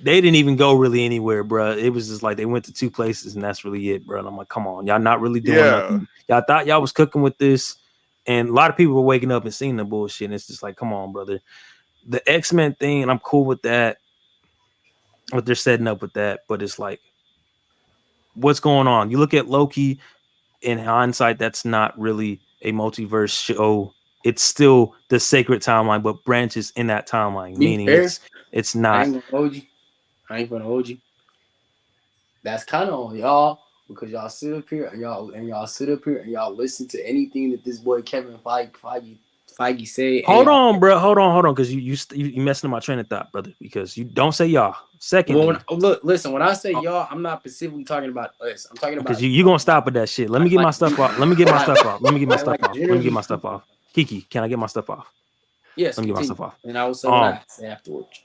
They didn't even go really anywhere, bro. It was just like they went to two places, and that's really it, bro. And I'm like, come on, y'all not really doing nothing. Y'all thought y'all was cooking with this, and a lot of people were waking up and seeing the bullshit. And it's just like, come on, brother. The X-Men thing, and I'm cool with that. What they're setting up with that, but it's like, what's going on? You look at Loki. In hindsight, that's not really a multiverse show. It's still the sacred timeline, but branches in that timeline, Be meaning fair, it's I not. ain't gonna hold you. That's kind of on y'all because y'all sit up here and y'all listen to anything that this boy Kevin Feige say. Hold on, bro. Hold on, because you messing up my train of thought, brother. Because you don't say y'all. Secondly, listen. When I say y'all, I'm not specifically talking about us. I'm talking about because you gonna stop with that shit. Let me get my stuff off. Let me get my stuff off. Let me get my stuff off. Let me get my stuff off. Kiki, can I get my stuff off? Yes, let me get my stuff off. And I will say what I say afterwards.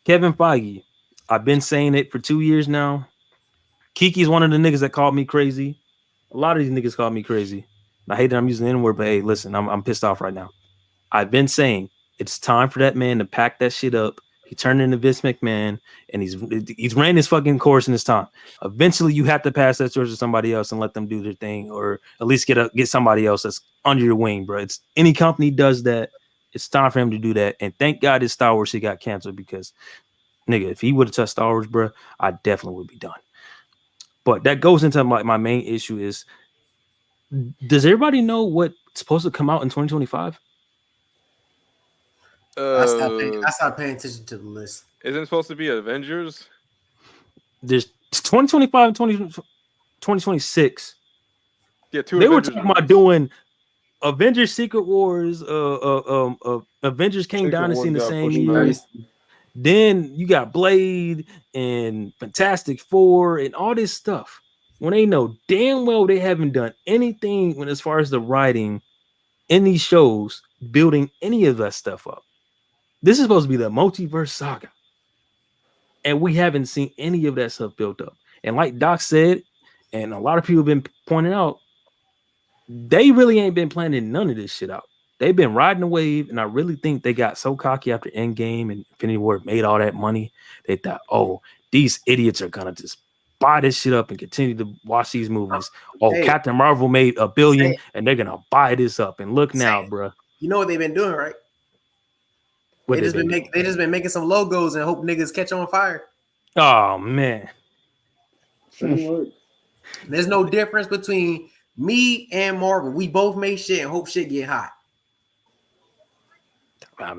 Kevin Feige, I've been saying it for 2 years now. Kiki's one of the niggas that called me crazy. A lot of these niggas called me crazy. I hate that I'm using the N-word, but hey, listen, I'm pissed off right now. I've been saying it's time for that man to pack that shit up. He turned into Vince McMahon, and he's ran his fucking course in his time. Eventually, you have to pass that torch to somebody else and let them do their thing, or at least get somebody else that's under your wing, bro. It's any company does that. It's time for him to do that. And thank God his Star Wars shit got canceled because, nigga, if he would have touched Star Wars, bro, I definitely would be done. But that goes into my main issue is, does everybody know what's supposed to come out in 2025? I stopped paying attention to the list. Isn't it supposed to be Avengers? There's 2025 and 2026. Yeah, two they Avengers were talking about doing Avengers Secret Wars, Avengers King Dynasty in the same year. Then you got Blade and Fantastic Four and all this stuff. When they know damn well they haven't done anything when as far as the writing in these shows, building any of that stuff up. This is supposed to be the multiverse saga. And we haven't seen any of that stuff built up. And like Doc said, and a lot of people have been pointing out, they really ain't been planning none of this shit out. They've been riding the wave, and I really think they got so cocky after Endgame and Infinity War made all that money. They thought, oh, these idiots are gonna just buy this shit up and continue to watch these movies. Oh, hey, Captain Marvel made $1 billion, and they're gonna buy this up. And look now, bro. You know what they've been doing, right? They just been making some logos and hope niggas catch on fire. Oh man. There's no difference between me and Marvel. We both make shit and hope shit get hot.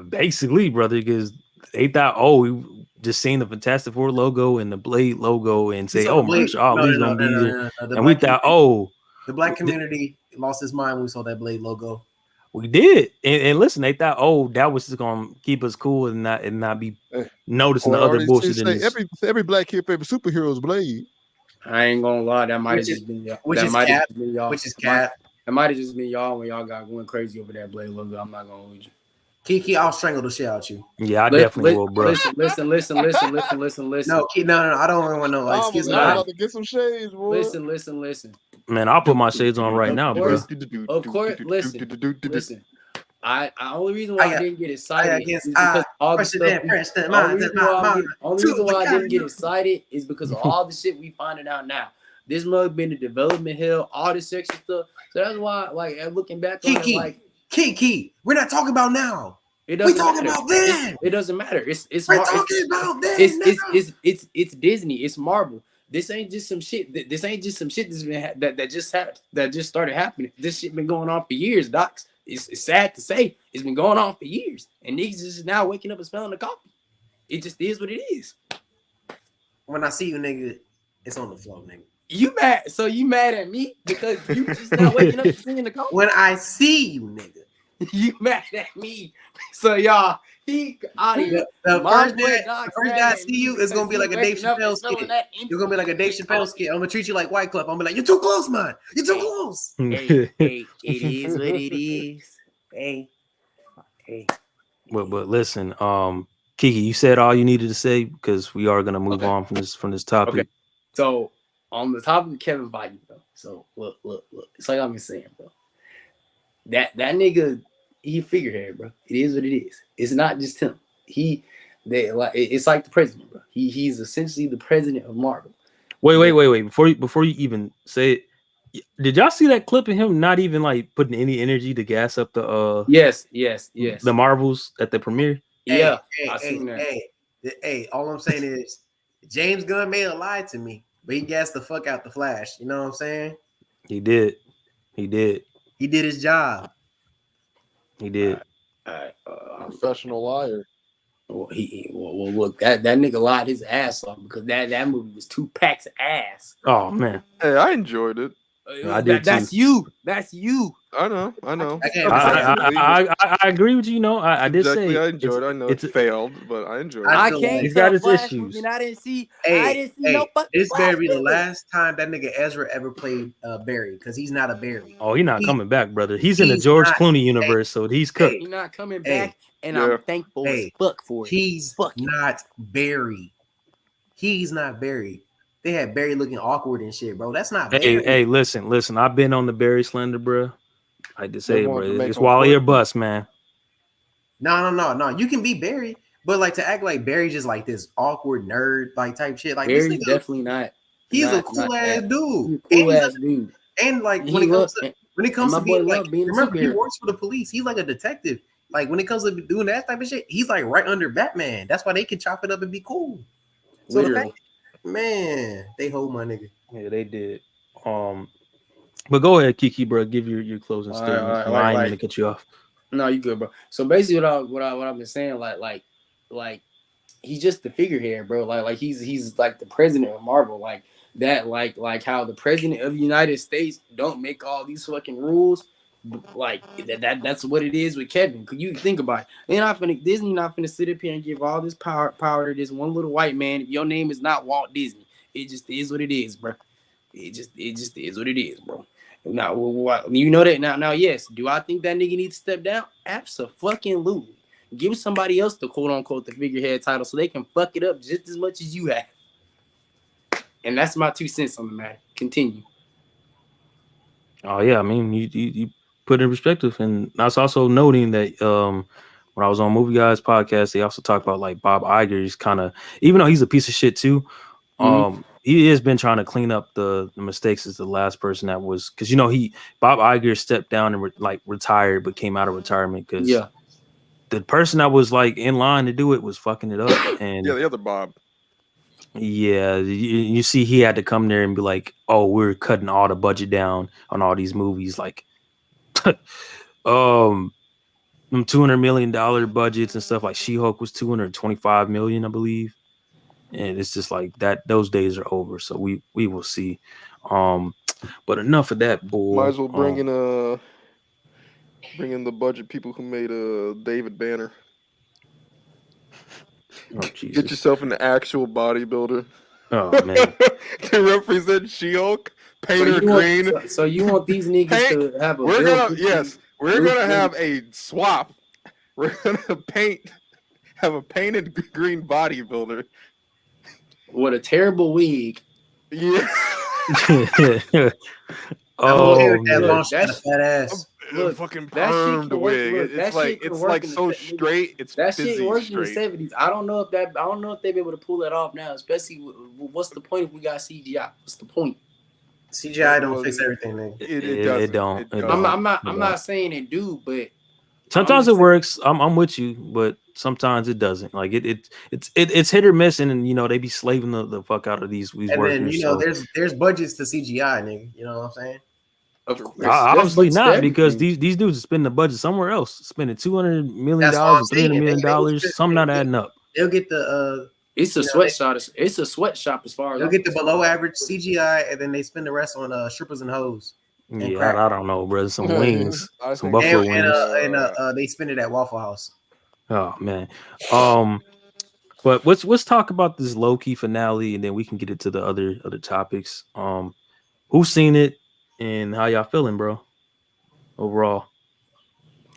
Basically, brother, because they thought, oh, we just seen the Fantastic Four logo and the Blade logo and say, oh, Marshall Ali's gonna be there. And we thought, oh, the black community lost his mind when we saw that Blade logo. We did, and listen, they thought, oh, that was just gonna keep us cool and not be noticing the other bullshit. Every black kid favorite superhero is Blade. I ain't gonna lie, that might have just been y'all. Which is Cap. That might have just been y'all when y'all got going crazy over that Blade logo. I'm not gonna hold you. Kiki, I'll strangle the shit out you. Yeah, I definitely will, bro. Listen. No, I don't really want to know. Like, excuse me. I'm about to get some shades, boy. Listen. Man, I'll put my shades on right now, bro. Of course, listen. I only reason why I didn't get excited is because all the stuff. Only reason why I didn't get excited is because of all the shit we finding out now. This mug been in development hell, all this extra stuff. So that's why, like, looking back on it, like. Kiki, we're not talking about now. We're talking about then. It doesn't matter. It's Disney. It's Disney. It's Marvel. this ain't just some shit. This ain't just some shit that's been that just started happening. This shit been going on for years, docs. It's sad to say it's been going on for years, and niggas is now waking up and smelling the coffee. It just is what it is. When I see you, nigga, it's on the floor, nigga. You mad? So you mad at me because you just now waking up and seeing the coffee? When I see you, nigga. You mad at me? So y'all, he out of here. The first day I see you, it's gonna be like a Dave Chappelle skit. You're gonna be like a Dave Chappelle skit. I'm gonna treat you like White Club. I'm gonna be like, you're too close, man. You're too close. Hey, it is what it is. Hey. But listen, Kiki, you said all you needed to say because we are gonna move on from this topic. Okay. So on the topic of Kevin Feige, bro. So look. It's like I've been saying, bro. That nigga, he figurehead, bro. It is what it is. It's not just him. It's like the president, bro. He's essentially the president of Marvel. Wait. Before you even say it, did y'all see that clip of him not even like putting any energy to gas up the Yes. the Marvels at the premiere? Yeah, I seen that. Hey, all I'm saying is James Gunn may have lied to me, but he gassed the fuck out the Flash. You know what I'm saying? He did. He did his job. He did. Professional liar. Well, look, that nigga lied his ass off because that movie was 2 packs of ass. Oh man. Hey, I enjoyed it. I did That's too. That's you. I know. I agree with you. You know, I did say I enjoyed it. I know it failed, but I enjoyed it. I can't he's got his Flash issues. movie and I didn't see no fucking this Flash better be the movie. last time that nigga Ezra ever played Barry because he's not a Barry. Oh, he's not coming back, brother. He's in the George Clooney universe, so he's cooked. He's not coming back, and I'm thankful as fuck for it. He's not Barry. He's not Barry. They had Barry looking awkward and shit, bro. That's not Barry. Hey, listen. I've been on the Barry Slender, bro. I had to say, bro, it's Wally or bust, man. No. You can be Barry, but like to act like Barry's just like this awkward nerd like type shit. Like Barry's definitely not. He's a cool ass dude. Cool ass dude. And like when it comes to being like, remember he works for the police. He's like a detective. Like when it comes to doing that type of shit, he's like right under Batman. That's why they can chop it up and be cool. So the fact, man, they hold my nigga. Yeah, they did. But go ahead, Kiki, bro. Give your closing statement. I ain't gonna cut you off. No, you good, bro. So basically, what I've been saying, like he's just the figurehead, bro. Like he's like the president of Marvel, like that, like how the president of the United States don't make all these fucking rules. Like that's what it is with Kevin. Cause you think about it, Disney not finna sit up here and give all this power to this one little white man. If your name is not Walt Disney, it just is what it is, bro. It just is what it is, bro. Now, you know that now. Yes, do I think that nigga needs to step down? Abso-fucking-lutely. Give somebody else the quote unquote the figurehead title so they can fuck it up just as much as you have. And that's my 2 cents on the matter. Continue. Oh yeah, I mean you put it in perspective, and I was also noting that when I was on Movie Guys podcast, they also talked about like Bob Iger. He's kind of, even though he's a piece of shit too, he has been trying to clean up the mistakes as the last person that was, because Bob Iger stepped down and retired, but came out of retirement because the person that was like in line to do it was fucking it up. And the other Bob. Yeah, you see, he had to come there and be like, "Oh, we're cutting all the budget down on all these movies." Like, them $200 million budgets and stuff. Like She-Hulk was $225 million, I believe. And it's just like that. Those days are over. So we will see. But enough of that bull. Might as well bring in the budget people who made David Banner. Oh, Jesus. Get yourself an actual bodybuilder. Oh man. To represent She-Hulk. Paint her green. So you want these niggas to have a we're gonna have a swap. We're gonna have a painted green bodybuilder. With a terrible wig. Yeah. That's a fat ass. Look, fucking permed wig. It's like so straight. It's that shit worked in the 70s. I don't know if they'll be able to pull that off now. Especially, what's the point if we got CGI? What's the point? CGI don't fix everything, man. It don't. I'm not saying it do, but sometimes it works. I'm with you, but sometimes it doesn't. Like it's hit or miss, and you know they be slaving the fuck out of these And then workers. So there's budgets to CGI, nigga. You know what I'm saying? Of course, there's obviously budgets to not, because everything. these dudes are spending the budget somewhere else, spending $200 million That's what I'm and $300 saying. million. Some not adding up. They'll get the It's a sweatshop. It's a sweatshop as far as they'll I'm get the concerned. below average CGI, and then they spend the rest on strippers and hoes and Yeah, crack. I don't know, bro. Some wings, I some think buffalo And wings. they spend it at Waffle House. Oh man. But let's talk about this Loki finale, and then we can get into the other topics. Who's seen it and how y'all feeling, bro? Overall,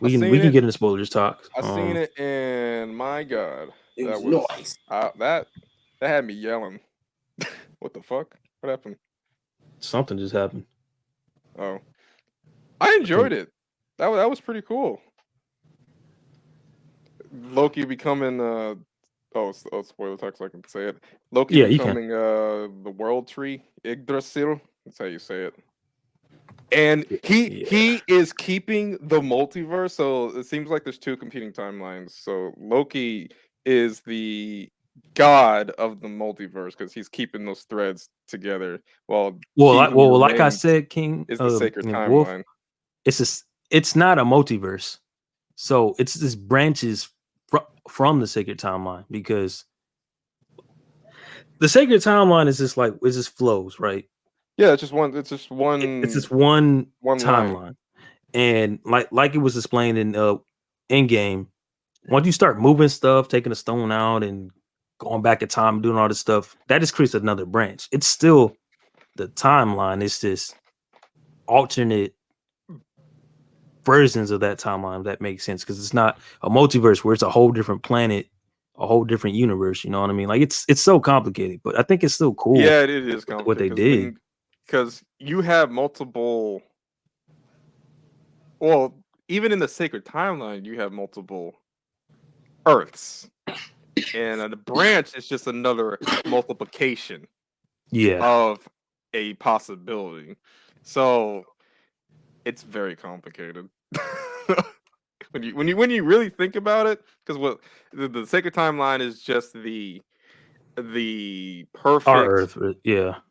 we can get into spoilers talk. I seen it, and my God, It that was was nice. that had me yelling. What the fuck? What happened? Something just happened. Oh, I enjoyed it. That was pretty cool. Loki becoming spoiler talk, so I can say it. Loki Yeah, you can. becoming the world tree, Yggdrasil. That's how you say it. And he is keeping the multiverse, so it seems like there's two competing timelines. So Loki is the god of the multiverse because he's keeping those threads together. While like I said, King is the sacred Wolf, timeline. it's not a multiverse. So it's just branches from the sacred timeline, because the sacred timeline is just like it just flows, right? Yeah, it's just one. It's just one. It's just one timeline, line. and like it was explained in Endgame. Once you start moving stuff, taking a stone out and going back in time, doing all this stuff, that just creates another branch. It's still the timeline. It's just alternate versions of that timeline. If that makes sense, because it's not a multiverse where it's a whole different planet, a whole different universe. You know what I mean? Like it's so complicated, but I think it's still cool. Yeah, it is complicated. What they did, because you have multiple. Well, even in the sacred timeline, you have multiple Earths, and the branch is just another multiplication. Of a possibility. So it's very complicated. when you really think about it, because what the sacred timeline is just the perfect our Earth,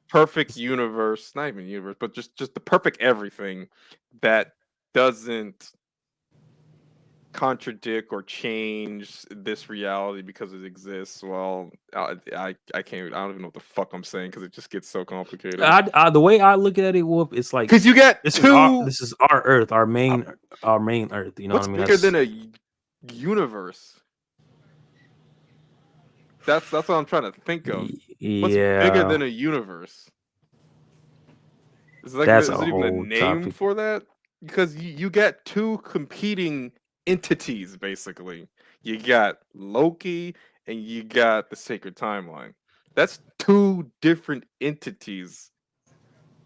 perfect universe, not even universe, but just the perfect everything that doesn't contradict or change this reality because it exists. Well, I can't. I don't even know what the fuck I'm saying because it just gets so complicated. The way I look at it, Wolf, it's like because you get this two. This is our Earth, our main Earth. You know what I mean? Bigger than a universe? That's what I'm trying to think of. What's bigger than a universe? Is there even a name for that? Because you get two competing entities, basically. You got Loki and you got the sacred timeline. That's two different entities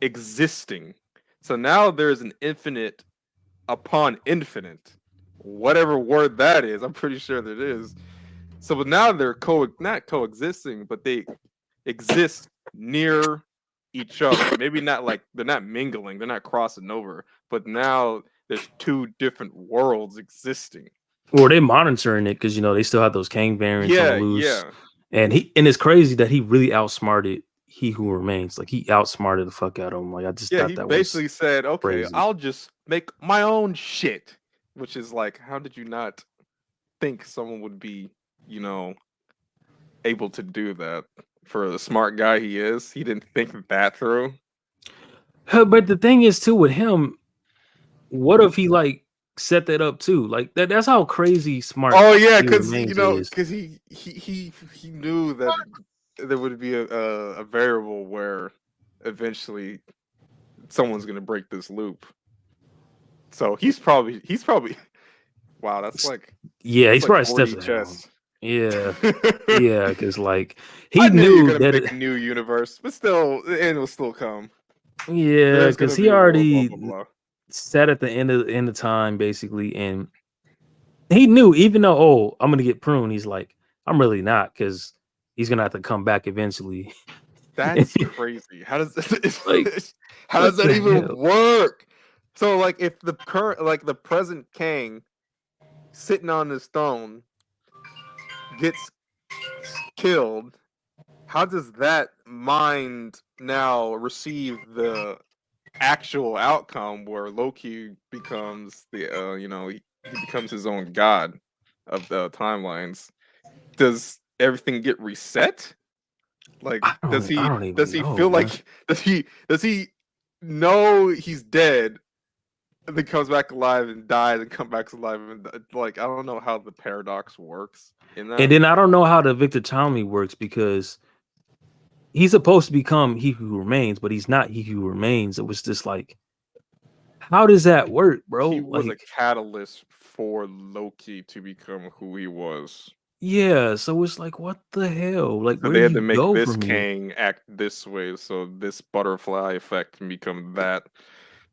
existing. So now there's an infinite upon infinite. Whatever word that is, I'm pretty sure that it is. So but now they're not coexisting, but they exist near each other. Maybe not like they're not mingling, they're not crossing over, but now there's two different worlds existing. Or they monitoring it because they still have those Kang variants on the loose. Yeah. And it's crazy that he really outsmarted He Who Remains. Like he outsmarted the fuck out of him. Like I just thought he that basically said, "Okay, crazy. I'll just make my own shit," which is like, how did you not think someone would be, able to do that? For the smart guy he is, he didn't think that through. But the thing is, too, with him, what if he like set that up too? Like that's how crazy smart. Oh yeah, because because he knew that there would be a variable where eventually someone's gonna break this loop. So he's probably wow, that's like he's like probably steps chess. Yeah, yeah, because like he knew that make a new universe, but still, the end will still come. Yeah, because he already set at the end of time basically, and he knew even though I'm gonna get pruned, he's like I'm really not because he's gonna have to come back eventually. That's crazy. How does how does that even work? So like if the present Kang sitting on his throne gets killed, how does that mind now receive the actual outcome where Loki becomes the he becomes his own god of the timelines? Does everything get reset? Like, I don't even know, feel bro. like does he know he's dead and then comes back alive and dies and come back alive and like I don't know how the paradox works in that. And then I don't know how the Victor Tommy works because he's supposed to become He Who Remains, but he's not He Who Remains. It was just like, how does that work, bro? He was Like, a catalyst for Loki to become who he was. yeah, so it's like, what the hell? Like, So where they do had you to make go this from here? Kang act this way, so this butterfly effect can become that.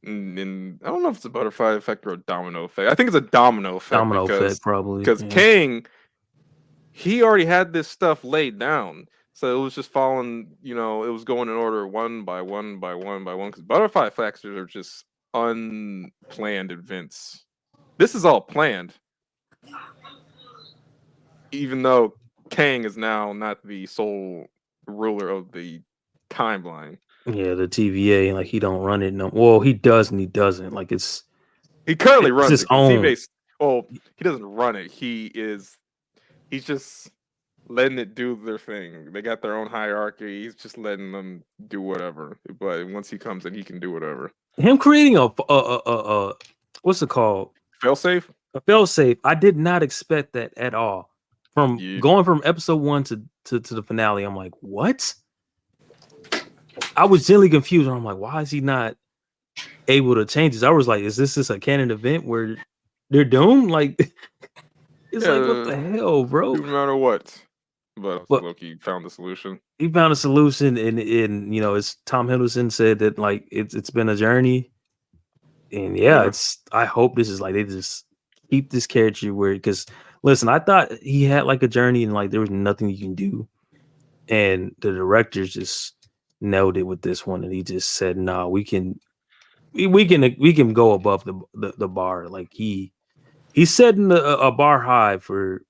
And I don't know if it's a butterfly effect or a domino effect. I think it's a domino effect Domino effect, probably. because Yeah. Kang, he already had this stuff laid down. So it was just following, it was going in order one by one by one by one. Because butterfly effects are just unplanned events. This is all planned. Even though Kang is now not the sole ruler of the timeline. Yeah, the TVA, like he don't run it. No, well, he does and he doesn't. Like he currently runs his it because own. he doesn't run it. He's just letting it do their thing. They got their own hierarchy. He's just letting them do whatever. But once he comes in, he can do whatever. Him creating a what's it called? Failsafe. A failsafe. I did not expect that at all. From going from episode 1 to the finale, I'm like, what? I was generally confused. I'm like, why is he not able to change this? I was like, is this just a canon event where they're doomed? Like, it's like, what the hell, bro? No matter what. But Loki found the solution. He found a solution, and as Tom Hiddleston said that like it's been a journey, and I hope this is like they just keep this character where because listen, I thought he had like a journey and like there was nothing you can do, and the directors just nailed it with this one, and he just said, "Nah, we can go above the bar." Like he's setting a bar high for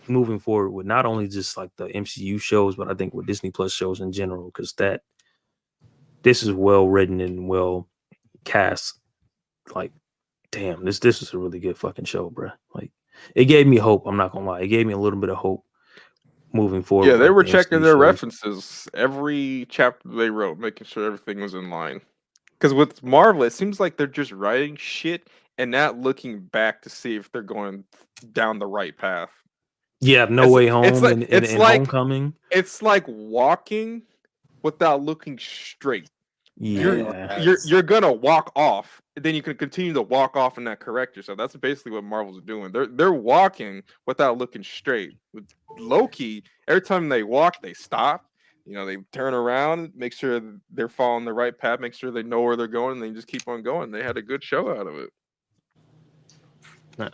moving forward with not only just like the MCU shows, but I think with Disney Plus shows in general, because this is well written and well cast. Like, damn, this is a really good fucking show, bro. Like, it gave me hope. I'm not gonna lie, it gave me a little bit of hope moving forward. Yeah, they like were checking their references every chapter they wrote, making sure everything was in line. Because with Marvel, it seems like they're just writing shit and not looking back to see if they're going down the right path. Yeah, No Way Home and Homecoming. It's like walking without looking straight. Yeah, you're gonna walk off, then you can continue to walk off and not correct yourself. That's basically what Marvel's doing. They're walking without looking straight. With Loki, every time they walk, they stop. They turn around, make sure they're following the right path, make sure they know where they're going, and they just keep on going. They had a good show out of it.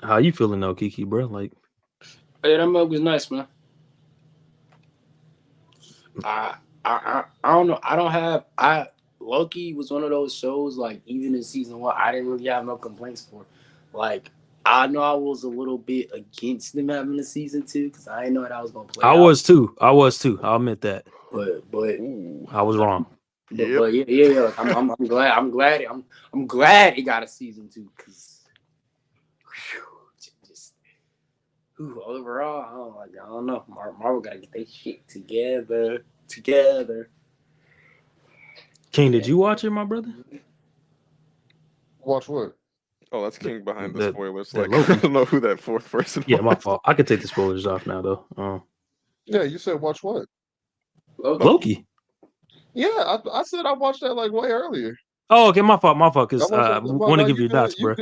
How you feeling though, Kiki, bro? Like, yeah, that mug was nice, man. I don't know. Loki was one of those shows, like, even in season 1, I didn't really have no complaints for. Like, I know I was a little bit against them having a season 2 because I didn't know how I was gonna play. I was too. I'll admit that. But I was wrong. But yeah. I'm glad it got a season 2 because overall, I don't know. Marvel gotta get their shit together. King, did you watch it, my brother? Watch what? Oh, that's King behind the spoilers. Like, Loki. I don't know who that fourth person was. Yeah, my fault. I could take the spoilers off now, though. Yeah, you said watch what? Loki. Yeah, I said I watched that like way earlier. Oh, okay, my fault. Because I want to give you dots, bro.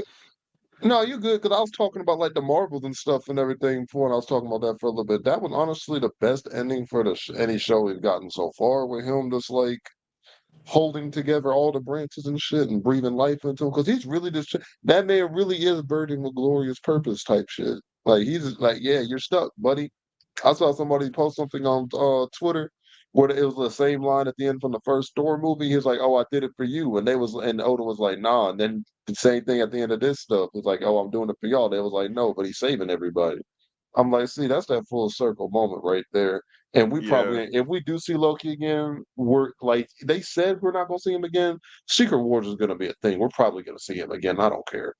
No, you good, because I was talking about like the Marvels and stuff and everything before, and I was talking about that for a little bit. That was honestly the best ending for any show we've gotten so far, with him just like holding together all the branches and shit and breathing life into him, because he's really just that man really is burdened with glorious purpose type shit. Like he's like, yeah, you're stuck, buddy. I saw somebody post something on Twitter where it was the same line at the end from the first Thor movie. He was like, "Oh, I did it for you," and Odin was like, "Nah." And then the same thing at the end of this stuff. It's like, "Oh, I'm doing it for y'all." They was like, "No," but he's saving everybody. I'm like, see, that's that full circle moment right there. And we probably, if we do see Loki again, we're like they said we're not gonna see him again. Secret Wars is gonna be a thing. We're probably gonna see him again. I don't care.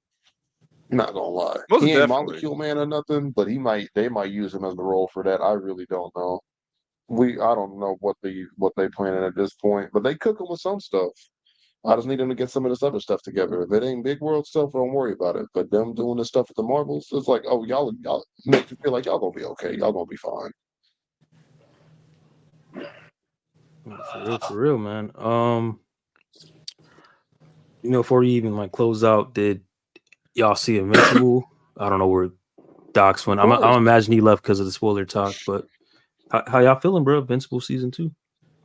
I'm not gonna lie. Most He ain't definitely. Molecule Man or nothing, but they might use him as the role for that. I really don't know. I don't know what they planning at this point, but they cooking with some stuff. I just need them to get some of this other stuff together. If it ain't big world stuff, don't worry about it. But them doing this stuff with the Marvels, it's like, oh, y'all make you feel like y'all gonna be okay. Y'all gonna be fine. For real, man. Before you even like close out, did y'all see Invincible? I don't know where Doc's went. I'm imagine he left because of the spoiler talk. But how y'all feeling, bro? Invincible season 2.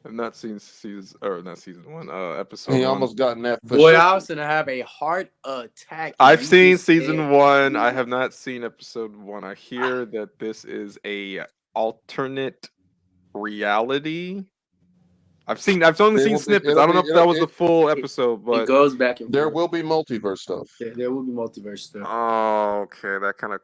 I've not seen not season 1. Episode He 1. almost gotten that. Boy, I was gonna have a heart attack. I've seen season 1. I have not seen episode 1. I hear that this is a alternate reality. I've only seen snippets. I don't know if that was the full episode, but it goes back and forth. There will be multiverse stuff. There will be multiverse stuff. Oh, okay. That kind of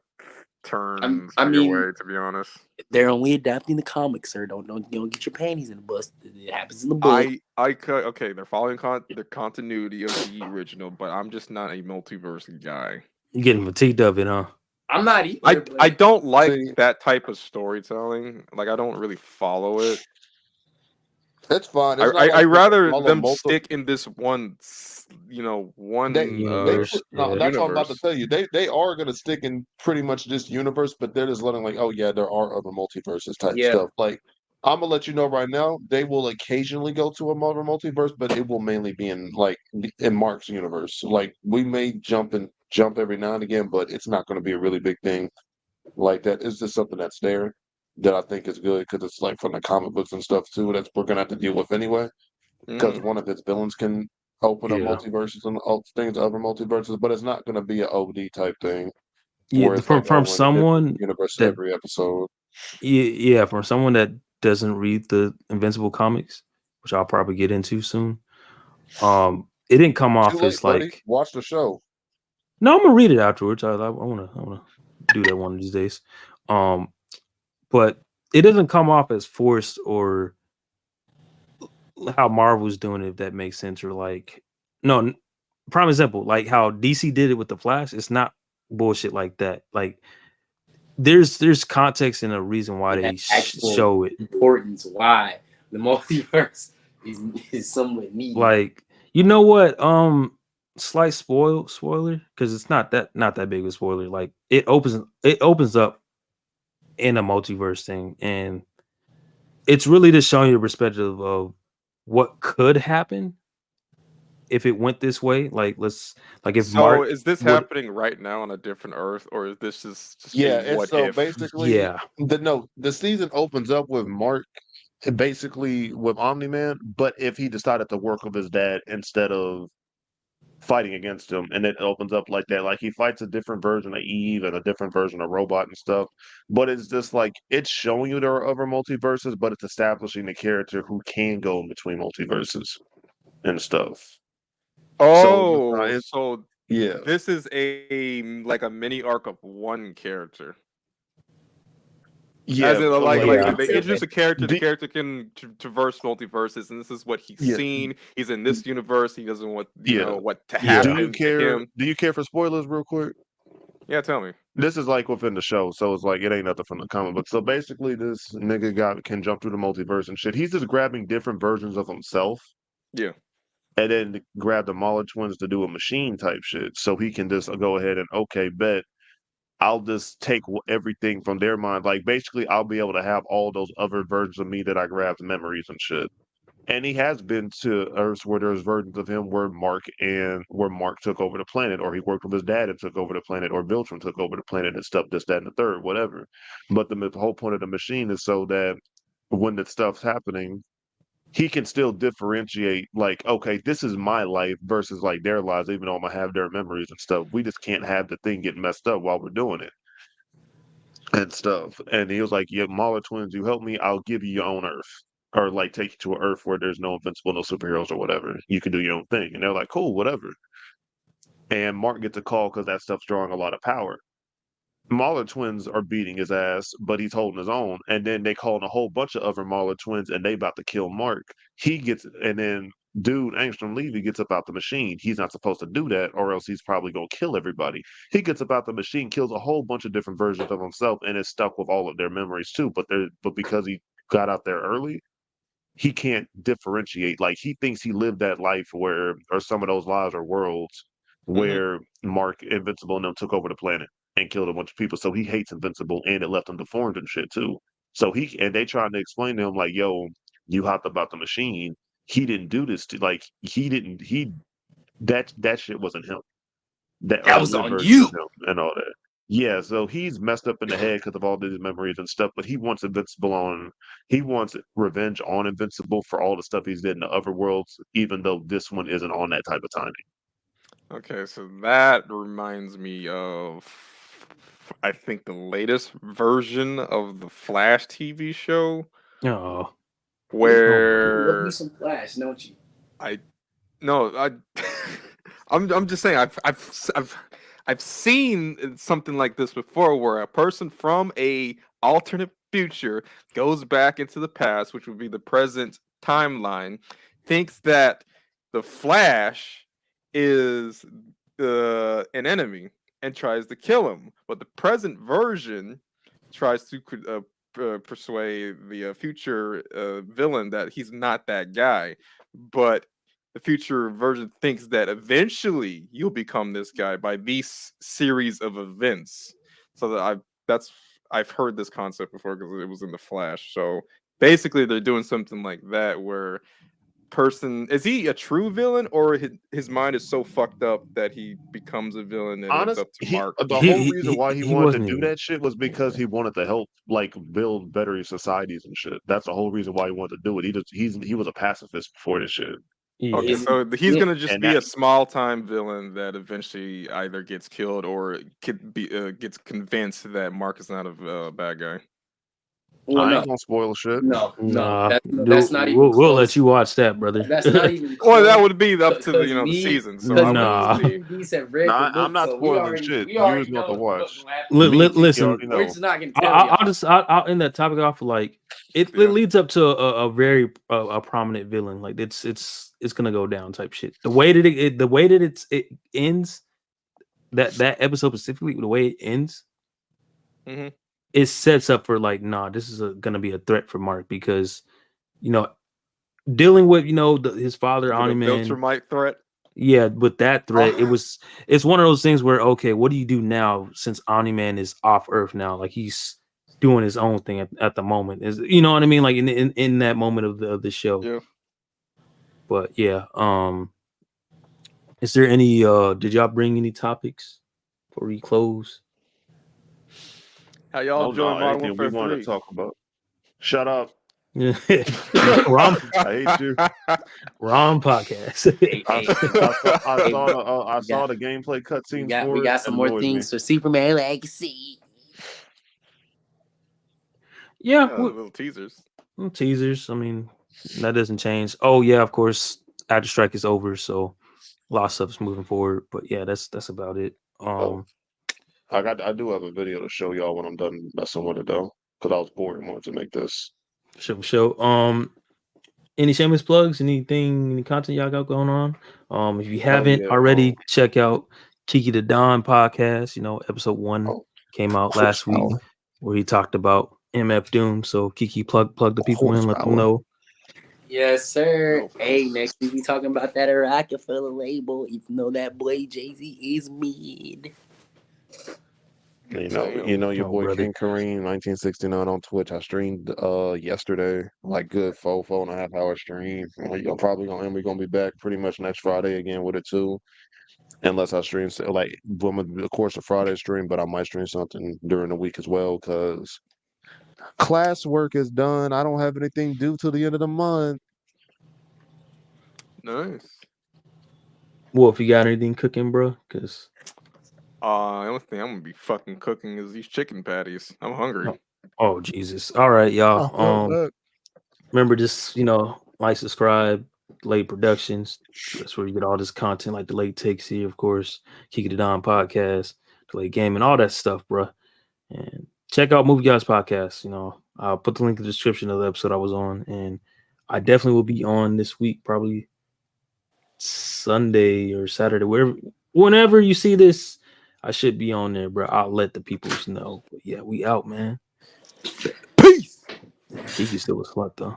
turns me away, to be honest. They're only adapting the comics, sir. Don't get your panties in the bus. It happens in the book. Okay. They're following the continuity of the original, but I'm just not a multiverse guy. You getting fatigued of it, huh? I'm not either. I don't like that type of storytelling. Like, I don't really follow it. It's fine. It's I rather them stick in this one, universe. That's what I'm about to tell you. They are going to stick in pretty much this universe, but they're just letting like, oh yeah, there are other multiverses type stuff. Like, I'm gonna let you know right now, they will occasionally go to a multiverse, but it will mainly be in Mark's universe. Like, we may jump every now and again, but it's not going to be a really big thing like that. It's just something that's there that I think is good because it's like from the comic books and stuff too. That's we're gonna have to deal with anyway. Because one of its villains can open up multiverses and things, other multiverses, but it's not going to be an OD type thing. Yeah, from someone universe every episode. Yeah, from someone that doesn't read the Invincible comics, which I'll probably get into soon. It didn't come off as like watch the show. No, I'm gonna read it afterwards. I wanna do that one of these days. But it doesn't come off as forced or how Marvel's doing it, if that makes sense, or like prime example, like how DC did it with the Flash. It's not bullshit like that. Like there's context and a reason why they show it. Importance why the multiverse is somewhat needed. Like, you know what? Slight spoiler, because it's not that big of a spoiler. Like it opens up in a multiverse thing, and it's really just showing you the perspective of what could happen if it went this way. Like if Mark, is this happening right now on a different Earth, or is this just it's so if? Basically the season opens up with Mark basically with Omni-Man, but if he decided to work with his dad instead of fighting against him, and it opens up like that, like he fights a different version of Eve and a different version of Robot and stuff, but it's just like it's showing you there are other multiverses, but it's establishing the character who can go in between multiverses and stuff. So yeah, this is a mini arc of one character. Yeah, as in, like they introduce a character. The character can traverse multiverses, and this is what he's seen. He's in this universe. He doesn't want what to happen to him. Do you care for spoilers, real quick? Yeah, tell me. This is like within the show, so it's like it ain't nothing from the comic book. So basically, this nigga can jump through the multiverse and shit. He's just grabbing different versions of himself. Yeah. And then grab the Mauler twins to do a machine type shit, so he can just go ahead and bet. I'll just take everything from their mind. Like basically, I'll be able to have all those other versions of me that I grabbed memories and shit. And he has been to Earths where there's versions of him where Mark took over the planet, or he worked with his dad and took over the planet, or Viltrum took over the planet and stuff, this, that, and the third, whatever. But the whole point of the machine is so that when the stuff's happening, he can still differentiate, like, okay, this is my life versus like their lives, even though I'm gonna have their memories and stuff. We just can't have the thing get messed up while we're doing it and stuff. And he was like, yeah, Mauler twins, you help me, I'll give you your own Earth. Or like take you to an Earth where there's no Invincible, no superheroes or whatever. You can do your own thing. And they're like, cool, whatever. And Mark gets a call because that stuff's drawing a lot of power. Mauler twins are beating his ass, but he's holding his own. And then they call in a whole bunch of other Mauler twins, and they about to kill Mark. And then dude, Angstrom Levy gets up out the machine. He's not supposed to do that, or else he's probably gonna kill everybody. He gets up out the machine, kills a whole bunch of different versions of himself, and is stuck with all of their memories too. But because he got out there early, he can't differentiate. Like he thinks he lived that life or some of those lives or worlds where Mark, Invincible, and them took over the planet and killed a bunch of people. So he hates Invincible, and it left him deformed and shit too. So they trying to explain to him like, yo, you hopped about the machine. He didn't do this to like he didn't he that shit wasn't him. That That or was his on version you. of him and all that. Yeah, so he's messed up in the head because of all these memories and stuff, but he wants Invincible on. He wants revenge on Invincible for all the stuff he's did in the other worlds, even though this one isn't on that type of timing. Okay, so that reminds me of, I think, the latest version of the Flash TV show. Oh, where you love me some Flash, don't you? I'm just saying I've seen something like this before, where a person from a alternate future goes back into the past, which would be the present timeline, thinks that the Flash is an enemy and tries to kill him, but the present version tries to persuade the future villain that he's not that guy, but the future version thinks that eventually you'll become this guy by these series of events. So that I've heard this concept before because it was in the Flash. So basically, they're doing something like that where is he a true villain, or his mind is so fucked up that he becomes a villain and it's up to Mark? The whole reason why he wanted to wasn't do even. that shit was because he wanted to help like build better societies and shit. That's the whole reason why he wanted to do it. He was a pacifist before this shit. Okay, Yeah. so he's gonna just And be that a small time villain that eventually either gets killed or gets convinced that Mark is not a bad guy. Well, I no, ain't gonna spoil shit. no. Nah, That's not even we'll close. let you watch that, brother. That's not even Well, close. that would be up to the Because the season. So because I me wouldn't Nah. see. and Beast have read the Nah, I'm book, not so spoiling shit. we You already just want to know what's watch. gonna happen. Me and Kiki Listen, already We're know. just not gonna tell y'all. I'll end that topic off with like it Yeah. leads up to a very a prominent villain. Like it's gonna go down type shit. The way that it ends, that episode specifically, the way it ends, it sets up for like, nah, this is gonna be a threat for Mark because dealing with his father, Is it a Omni-Man. Viltrumite threat? Yeah, with that threat, it's one of those things where, okay, what do you do now since Omni-Man is off Earth now? Like he's doing his own thing at the moment. Is you know what I mean? Like in that moment of the show. Yeah. But yeah, is there any did y'all bring any topics before we close? How y'all enjoying Modern anything we Warfare want 3? to talk about. Shut up. Wrong, I hate you. wrong podcast. I saw the gameplay cutscenes. We got some more things for Superman Legacy. Yeah, little teasers. Teasers. I mean, that doesn't change. Oh yeah, of course, After Strike is over, so a lot of stuff's moving forward. But yeah, that's about it. I do have a video to show y'all when I'm done messing with it though, because I was bored and wanted to make this. Show. Any shameless plugs? Anything? Any content y'all got going on? If you haven't already, check out Kiki the Don podcast. Episode 1 came out last week where he talked about MF Doom. So Kiki, plug the people in, let them know. Yes, sir. Hey, next week we talking about that Rockefeller label. Even though that boy Jay-Z is mid. Your boy King Kareem, 1969 on Twitch. I streamed yesterday, like good 4.5 hour stream. We're gonna be back pretty much next Friday again with it too. Unless I stream like of course a Friday stream, but I might stream something during the week as well because classwork is done. I don't have anything due till the end of the month. Nice. Well, if you got anything cooking, bro, because the only thing I'm gonna be fucking cooking is these chicken patties. I'm hungry. Oh Jesus! All right, y'all. Remember, just like, subscribe, Late Productions. That's where you get all this content, like the Late Takes here, of course, Kiki the Don podcast, the Late Gaming, all that stuff, bro. And check out Movie Guys Podcast. You know, I'll put the link in the description of the episode I was on, and I definitely will be on this week, probably Sunday or Saturday, whenever you see this, I should be on there, bro. I'll let the people know. But yeah, we out, man. Peace. Kiki's still a slut though.